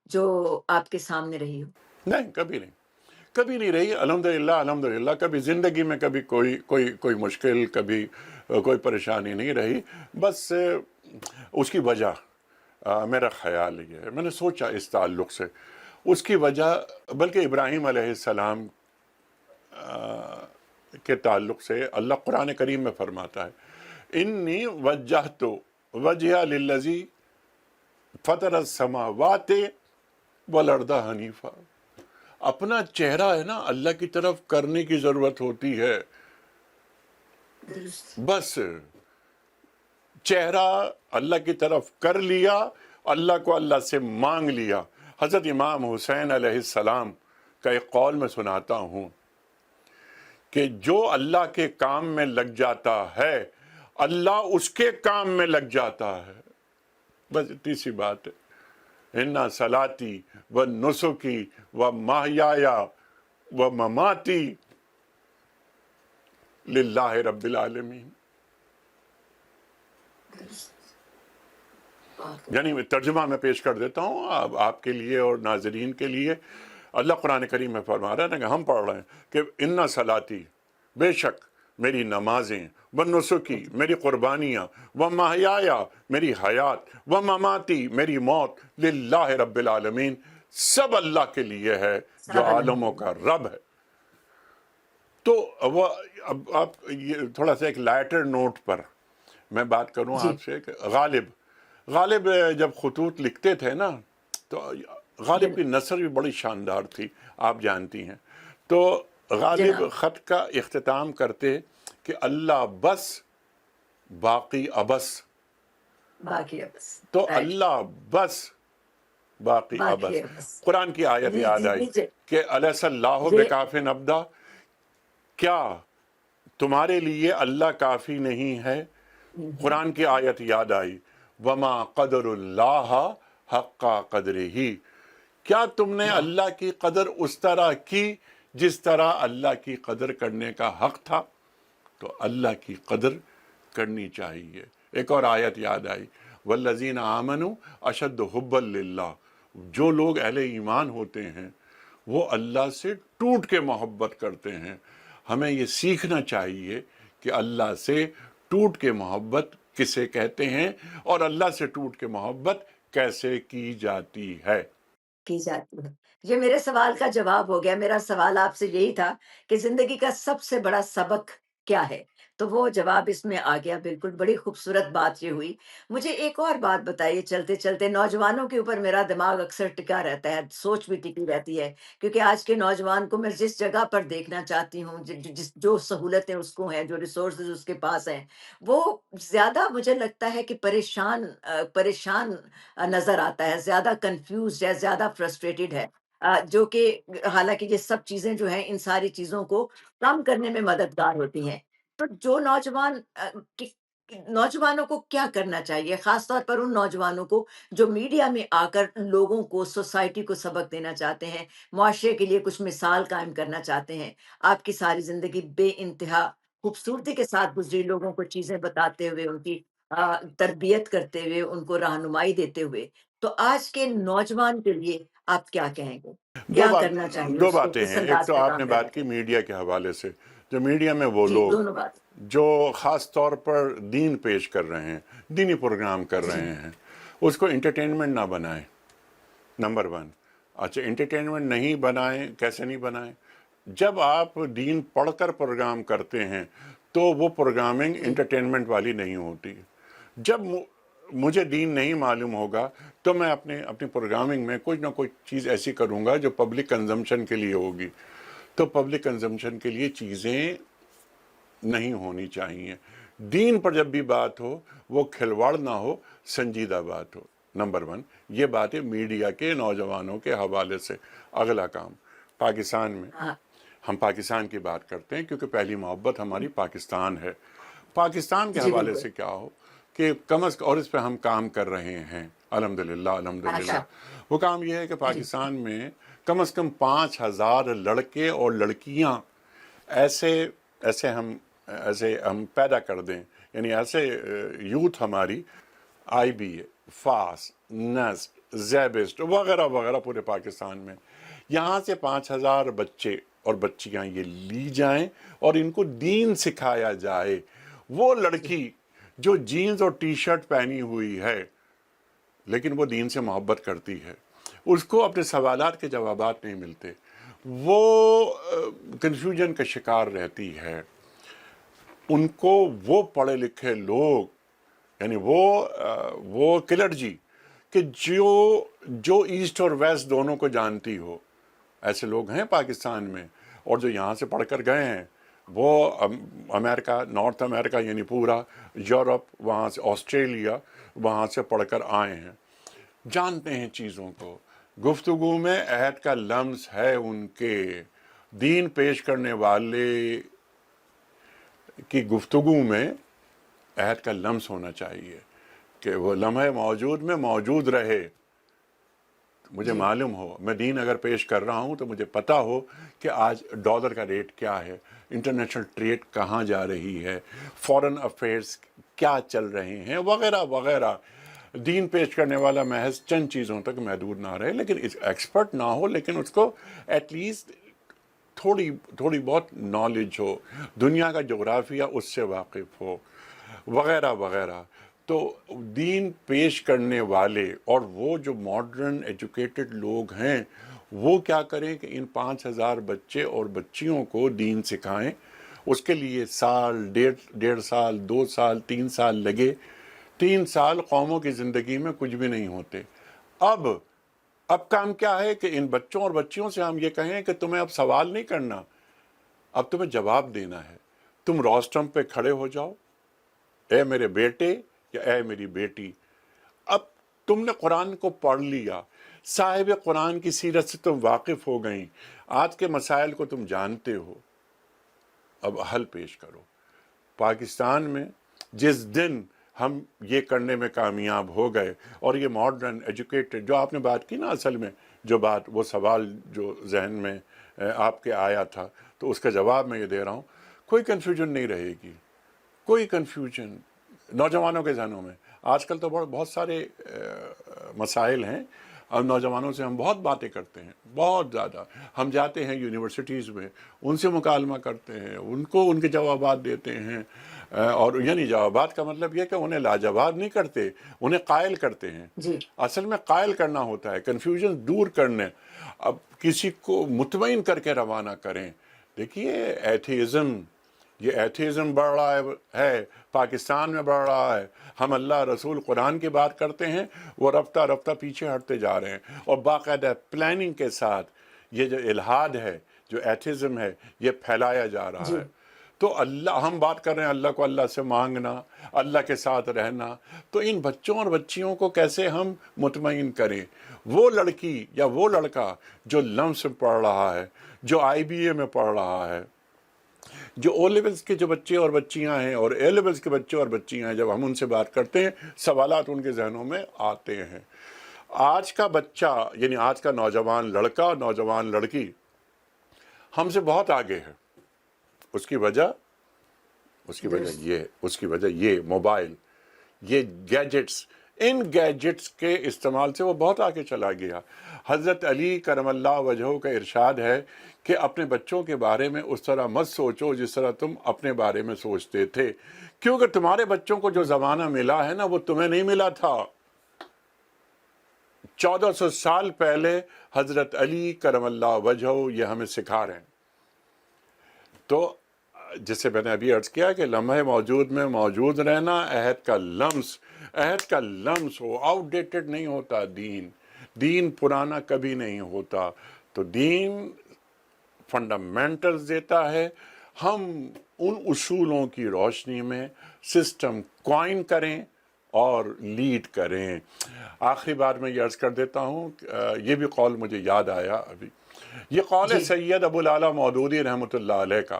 جو آپ کے سامنے رہی ہو؟ نہیں، کبھی نہیں، کبھی نہیں رہی. الحمدللہ کبھی زندگی میں کبھی کوئی مشکل، کبھی کوئی پریشانی نہیں رہی. بس اس کی وجہ میرا خیال یہ ہے، میں نے سوچا اس تعلق سے، اس کی وجہ بلکہ ابراہیم علیہ السلام کے تعلق سے اللہ قرآن کریم میں فرماتا ہے، انی وجہت وجہ للذی فطر السماوات والارض حنیفا. اپنا چہرہ ہے نا اللہ کی طرف کرنے کی ضرورت ہوتی ہے. درست. بس چہرہ اللہ کی طرف کر لیا، اللہ کو اللہ سے مانگ لیا. حضرت امام حسین علیہ السلام کا ایک قول میں سناتا ہوں کہ جو اللہ کے کام میں لگ جاتا ہے اللہ اس کے کام میں لگ جاتا ہے. بس اتنی سی بات ہے. اِنَّ صَلَاتِي وَنُسُكِي وَمَحْيَايَ وَمَمَاتِي لِلَّهِ رَبِّ الْعَالَمِينَ. یعنی میں ترجمہ میں پیش کر دیتا ہوں آپ کے لیے اور ناظرین کے لیے. اللہ قرآن کریم میں فرما رہا ہے نا کہ ہم پڑھ رہے ہیں کہ اِنَّ صَلَاتِي، بے شک میری نمازیں، وَنُسُكِي میری قربانیاں، وَمَحْيَايَ میری حیات، وَمَمَاتِي میری موت، لِلَّهِ رَبِّ الْعَالَمِينَ سب اللہ کے لیے ہے جو عالموں کا رب ہے. تو وہ اب آپ یہ تھوڑا سا ایک لائٹر نوٹ پر میں بات کروں جی آپ سے کہ غالب جب خطوط لکھتے تھے نا تو غالب کی نثر بھی بڑی شاندار تھی، آپ جانتی ہیں. تو غالب جناب. خط کا اختتام کرتے کہ اللہ بس باقی ابس. باقی ہے بس. تو رائٹ. اللہ بس باقی باقی ابس. ہے بس. قرآن کی آیت جی یاد جی آئی جی کہ الیس اللہ جی. بکافٍ عبدا، کیا تمہارے لیے اللہ کافی نہیں ہے؟ قرآن کی آیت یاد آئی وما قدر اللہ حق قدرہ، کیا تم نے اللہ کی قدر اس طرح کی جس طرح اللہ کی قدر کرنے کا حق تھا؟ تو اللہ کی قدر کرنی چاہیے. ایک اور آیت یاد آئی والذین آمنوا اشد حبا للہ، جو لوگ اہل ایمان ہوتے ہیں وہ اللہ سے ٹوٹ کے محبت کرتے ہیں. ہمیں یہ سیکھنا چاہیے کہ اللہ سے ٹوٹ کے محبت کسے کہتے ہیں اور اللہ سے ٹوٹ کے محبت کیسے کی جاتی ہے. کی جاتی ہے. یہ میرے سوال کا جواب ہو گیا. میرا سوال آپ سے یہی تھا کہ زندگی کا سب سے بڑا سبق کیا ہے، تو وہ جواب اس میں آ گیا. بالکل بڑی خوبصورت بات یہ ہوئی. مجھے ایک اور بات بتائیے چلتے چلتے. نوجوانوں کے اوپر میرا دماغ اکثر ٹکا رہتا ہے، سوچ بھی ٹکی رہتی ہے، کیونکہ آج کے نوجوان کو میں جس جگہ پر دیکھنا چاہتی ہوں، جو سہولتیں اس کو ہیں، جو ریسورسز اس کے پاس ہیں، وہ زیادہ مجھے لگتا ہے کہ پریشان نظر آتا ہے، زیادہ کنفیوزڈ ہے، زیادہ فرسٹریٹڈ ہے. جو کہ حالانکہ یہ سب چیزیں جو ہیں ان ساری چیزوں کو کم کرنے میں مددگار ہوتی ہیں. تو جو نوجوانوں کو کیا کرنا چاہیے، خاص طور پر ان نوجوانوں کو جو میڈیا میں آ کر لوگوں کو، سوسائٹی کو سبق دینا چاہتے ہیں، معاشرے کے لیے کچھ مثال قائم کرنا چاہتے ہیں. آپ کی ساری زندگی بے انتہا خوبصورتی کے ساتھ گزری، لوگوں کو چیزیں بتاتے ہوئے، ان کی تربیت کرتے ہوئے، ان کو رہنمائی دیتے ہوئے. تو آج کے نوجوان کے لیے آپ کیا کہیں گے؟ کیا کرنا چاہیے دو اس کو، باتیں کس ہیں. ایک انداز تو میں آپ کام نے کرنا بات کی چاہیے؟ میڈیا کے حوالے سے. جو میڈیا میں وہ جی، لوگ دونوں بات. جو خاص طور پر دین پیش کر رہے ہیں، دینی پروگرام کر جی رہے ہیں، اس کو انٹرٹینمنٹ نہ بنائیں. Number one. اچھا انٹرٹینمنٹ نہیں بنائیں، کیسے نہیں بنائیں؟ جب آپ دین پڑھ کر پروگرام کرتے ہیں تو وہ پروگرامنگ جی انٹرٹینمنٹ والی نہیں ہوتی. جب مجھے دین نہیں معلوم ہوگا تو میں اپنی پروگرامنگ میں کچھ نہ کچھ چیز ایسی کروں گا جو پبلک کنزمپشن کے لیے ہوگی. تو پبلک کنزمپشن کے لیے چیزیں نہیں ہونی چاہیے. دین پر جب بھی بات ہو وہ کھلواڑ نہ ہو، سنجیدہ بات ہو. نمبر ون یہ بات ہے میڈیا کے نوجوانوں کے حوالے سے. اگلا کام پاکستان میں، ہاں ہم پاکستان کی بات کرتے ہیں کیونکہ پہلی محبت ہماری پاکستان ہے. پاکستان کے جی حوالے بالکل. سے کیا ہو کہ کم از کم، اور اس پہ ہم کام کر رہے ہیں الحمدللہ الحمدللہ. اچھا. وہ کام یہ ہے کہ جی پاکستان میں کم از کم 5,000 لڑکے اور لڑکیاں ایسے ہم پیدا کر دیں، یعنی ایسے یوتھ ہماری آئی بی اے، فاس، نیسٹ، زیبسٹ وغیرہ وغیرہ پورے پاکستان میں. یہاں سے 5,000 بچے اور بچیاں یہ لی جائیں اور ان کو دین سکھایا جائے. وہ جی لڑکی جو جینز اور ٹی شرٹ پہنی ہوئی ہے لیکن وہ دین سے محبت کرتی ہے، اس کو اپنے سوالات کے جوابات نہیں ملتے، وہ کنفیوژن کا شکار رہتی ہے. ان کو وہ پڑھے لکھے لوگ، یعنی وہ کلرجی کہ جو ایسٹ اور ویسٹ دونوں کو جانتی ہو، ایسے لوگ ہیں پاکستان میں. اور جو یہاں سے پڑھ کر گئے ہیں وہ امریکہ، نارتھ امریکہ یعنی پورا یورپ، وہاں سے آسٹریلیا، وہاں سے پڑھ کر آئے ہیں، جانتے ہیں چیزوں کو. گفتگو میں عہد کا لمس ہے ان کے. دین پیش کرنے والے کی گفتگو میں عہد کا لمس ہونا چاہیے کہ وہ لمحے موجود میں موجود رہے. مجھے جی معلوم ہو، میں دین اگر پیش کر رہا ہوں تو مجھے پتا ہو کہ آج ڈالر کا ریٹ کیا ہے، انٹرنیشنل ٹریڈ کہاں جا رہی ہے، فورن افیئرز کیا چل رہے ہیں، وغیرہ وغیرہ. دین پیش کرنے والا محض چند چیزوں تک محدود نہ رہے، لیکن ایکسپرٹ نہ ہو، لیکن اس کو ایٹ لیسٹ تھوڑی بہت نالج ہو، دنیا کا جغرافیہ اس سے واقف ہو، وغیرہ وغیرہ. تو دین پیش کرنے والے اور وہ جو ماڈرن ایجوکیٹڈ لوگ ہیں وہ کیا کریں کہ ان 5,000 بچے اور بچیوں کو دین سکھائیں. اس کے لیے سال، 1.5 سال، 2 سال، 3 سال لگے. 3 سال قوموں کی زندگی میں کچھ بھی نہیں ہوتے. اب کام کیا ہے کہ ان بچوں اور بچیوں سے ہم یہ کہیں کہ تمہیں اب سوال نہیں کرنا، اب تمہیں جواب دینا ہے. تم روسٹم پہ کھڑے ہو جاؤ، اے میرے بیٹے یا اے میری بیٹی. اب تم نے قرآن کو پڑھ لیا، صاحب قرآن کی سیرت سے تم واقف ہو گئیں، آج کے مسائل کو تم جانتے ہو، اب حل پیش کرو. پاکستان میں جس دن ہم یہ کرنے میں کامیاب ہو گئے اور یہ ماڈرن ایجوکیٹڈ، جو آپ نے بات کی نا، اصل میں جو بات، وہ سوال جو ذہن میں آپ کے آیا تھا، تو اس کا جواب میں یہ دے رہا ہوں. کوئی کنفیوژن نہیں رہے گی، کوئی کنفیوژن نوجوانوں کے ذہنوں میں. آج کل تو بہت سارے مسائل ہیں، اور نوجوانوں سے ہم بہت باتیں کرتے ہیں، بہت زیادہ. ہم جاتے ہیں یونیورسٹیز میں، ان سے مکالمہ کرتے ہیں، ان کے جوابات دیتے ہیں. اور یعنی جوابات کا مطلب یہ کہ انہیں لاجواب نہیں کرتے، انہیں قائل کرتے ہیں. جی اصل میں قائل کرنا ہوتا ہے، کنفیوژن دور کرنے. اب کسی کو مطمئن کر کے روانہ کریں. دیکھیے یہ ایتھیزم بڑھ رہا ہے، پاکستان میں بڑھ رہا ہے. ہم اللہ، رسول، قرآن کی بات کرتے ہیں، وہ رفتہ رفتہ پیچھے ہٹتے جا رہے ہیں. اور باقاعدہ پلاننگ کے ساتھ یہ جو الحاد ہے، جو ایتھیزم ہے، یہ پھیلایا جا رہا جی ہے. تو ہم بات کر رہے ہیں اللہ کو اللہ سے مانگنا، اللہ کے ساتھ رہنا. تو ان بچوں اور بچیوں کو کیسے ہم مطمئن کریں؟ وہ لڑکی یا وہ لڑکا جو لمس پڑھ رہا ہے، جو IBA میں پڑھ رہا ہے، جو او لیولز کے جو بچے اور بچیاں ہیں اور اے لیولز کے بچے اور بچیاں ہیں، جب ہم ان سے بات کرتے ہیں، سوالات ان کے ذہنوں میں آتے ہیں. آج کا بچہ یعنی آج کا نوجوان لڑکا، نوجوان لڑکی ہم سے بہت آگے ہے. اس کی وجہ یہ موبائل، یہ گیجٹس، ان گیجٹس کے استعمال سے وہ بہت آگے چلا گیا. حضرت علی کرم اللہ وجہہ کا ارشاد ہے کہ اپنے بچوں کے بارے میں اس طرح مت سوچو جس طرح تم اپنے بارے میں سوچتے تھے، کیونکہ تمہارے بچوں کو جو زمانہ ملا ہے نا، وہ تمہیں نہیں ملا تھا. 1400 سال پہلے حضرت علی کرم اللہ وجہہ یہ ہمیں سکھا رہے ہیں. تو جسے میں نے ابھی عرض کیا کہ لمحے موجود میں موجود رہنا، عہد کا لمس ہو، آؤٹ ڈیٹڈ نہیں ہوتا. دین پرانا کبھی نہیں ہوتا. تو دین فنڈامنٹلز دیتا ہے. ہم ان اصولوں کی روشنی میں سسٹم قائم کریں اور لیڈ کریں. آخری بار میں یہ عرض کر دیتا ہوں، یہ بھی قول مجھے یاد آیا ابھی. یہ قول ہے جی سید ابو العلا مودودی رحمۃ اللہ علیہ کا.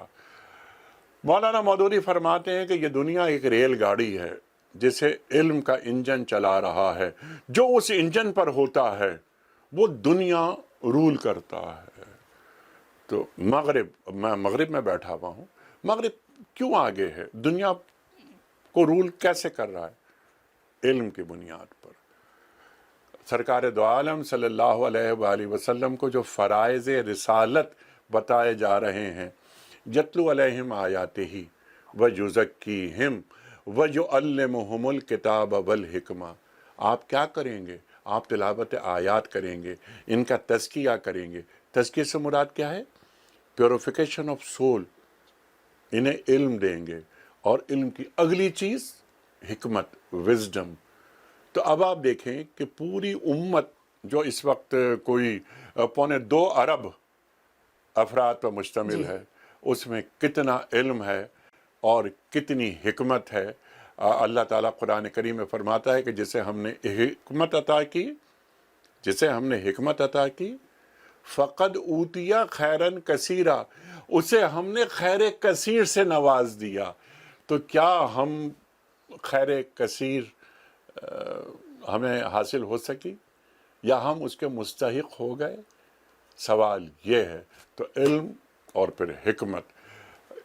مولانا مودودی فرماتے ہیں کہ یہ دنیا ایک ریل گاڑی ہے جسے علم کا انجن چلا رہا ہے. جو اس انجن پر ہوتا ہے وہ دنیا رول کرتا ہے. تو میں مغرب میں بیٹھا ہوا ہوں. مغرب کیوں آگے ہے؟ دنیا کو رول کیسے کر رہا ہے؟ علم کی بنیاد پر. سرکار دو عالم صلی اللہ علیہ وآلہ وسلم کو جو فرائض رسالت بتائے جا رہے ہیں، یتلو علیہم آیاتہ ویزکیہم ویعلمہم الکتاب والحکمہ. آپ کیا کریں گے؟ آپ تلاوت آیات کریں گے، ان کا تزکیہ کریں گے. تزکیہ سے مراد کیا ہے؟ Purification of civil. انہیں علم دیں گے، اور علم کی اگلی چیز حکمت، وزڈم. تو اب آپ دیکھیں کہ پوری امت جو اس وقت کوئی 2.25 ارب افراد پر مشتمل جی ہے، اس میں کتنا علم ہے اور کتنی حکمت ہے. اللہ تعالیٰ قرآن کریم میں فرماتا ہے کہ جسے ہم نے حکمت عطا کی فقد اوتیا خیرن کثیرا، اسے ہم نے خیر کثیر سے نواز دیا. تو کیا ہم خیر کثیر ہمیں حاصل ہو سکی یا ہم اس کے مستحق ہو گئے؟ سوال یہ ہے. تو علم اور پھر حکمت،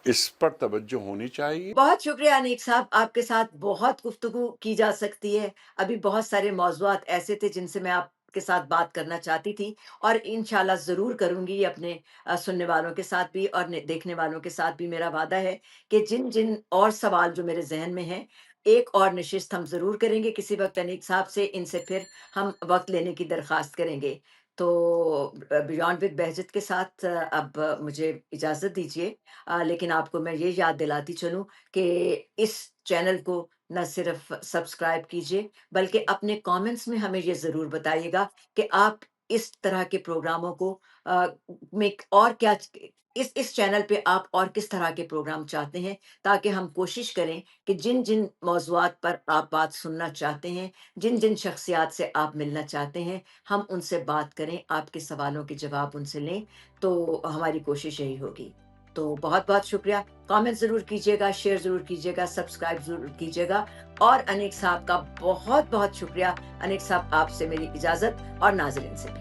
اس پر توجہ ہونی چاہیے. بہت شکریہ انیک صاحب، آپ کے ساتھ بہت گفتگو کی جا سکتی ہے. ابھی بہت سارے موضوعات ایسے تھے جن سے میں آپ کے ساتھ بات کرنا چاہتی تھی، اور انشاءاللہ ضرور کروں گی. اپنے سننے والوں کے ساتھ بھی اور دیکھنے والوں کے ساتھ بھی میرا وعدہ ہے کہ جن جن اور سوال جو میرے ذہن میں ہیں، ایک اور نشست ہم ضرور کریں گے کسی وقت انیک صاحب سے. ان سے پھر ہم وقت لینے کی درخواست کریں گے. تو بیونڈ ود بہجت کے ساتھ اب مجھے اجازت دیجیے. لیکن آپ کو میں یہ یاد دلاتی چلوں کہ اس چینل کو نہ صرف سبسکرائب کیجیے، بلکہ اپنے کامنٹس میں ہمیں یہ ضرور بتائیے گا کہ آپ اس طرح کے پروگراموں کو میں اور کیا، اس چینل پہ آپ اور کس طرح کے پروگرام چاہتے ہیں، تاکہ ہم کوشش کریں کہ جن جن موضوعات پر آپ بات سننا چاہتے ہیں، جن جن شخصیات سے آپ ملنا چاہتے ہیں، ہم ان سے بات کریں، آپ کے سوالوں کے جواب ان سے لیں. تو ہماری کوشش یہی ہوگی. تو بہت بہت شکریہ. کامنٹ ضرور کیجیے گا، شیئر ضرور کیجیے گا، سبسکرائب ضرور کیجیے گا. اور انیک صاحب کا بہت بہت شکریہ. انیک صاحب، آپ سے میری اجازت، اور ناظرین سے بھی.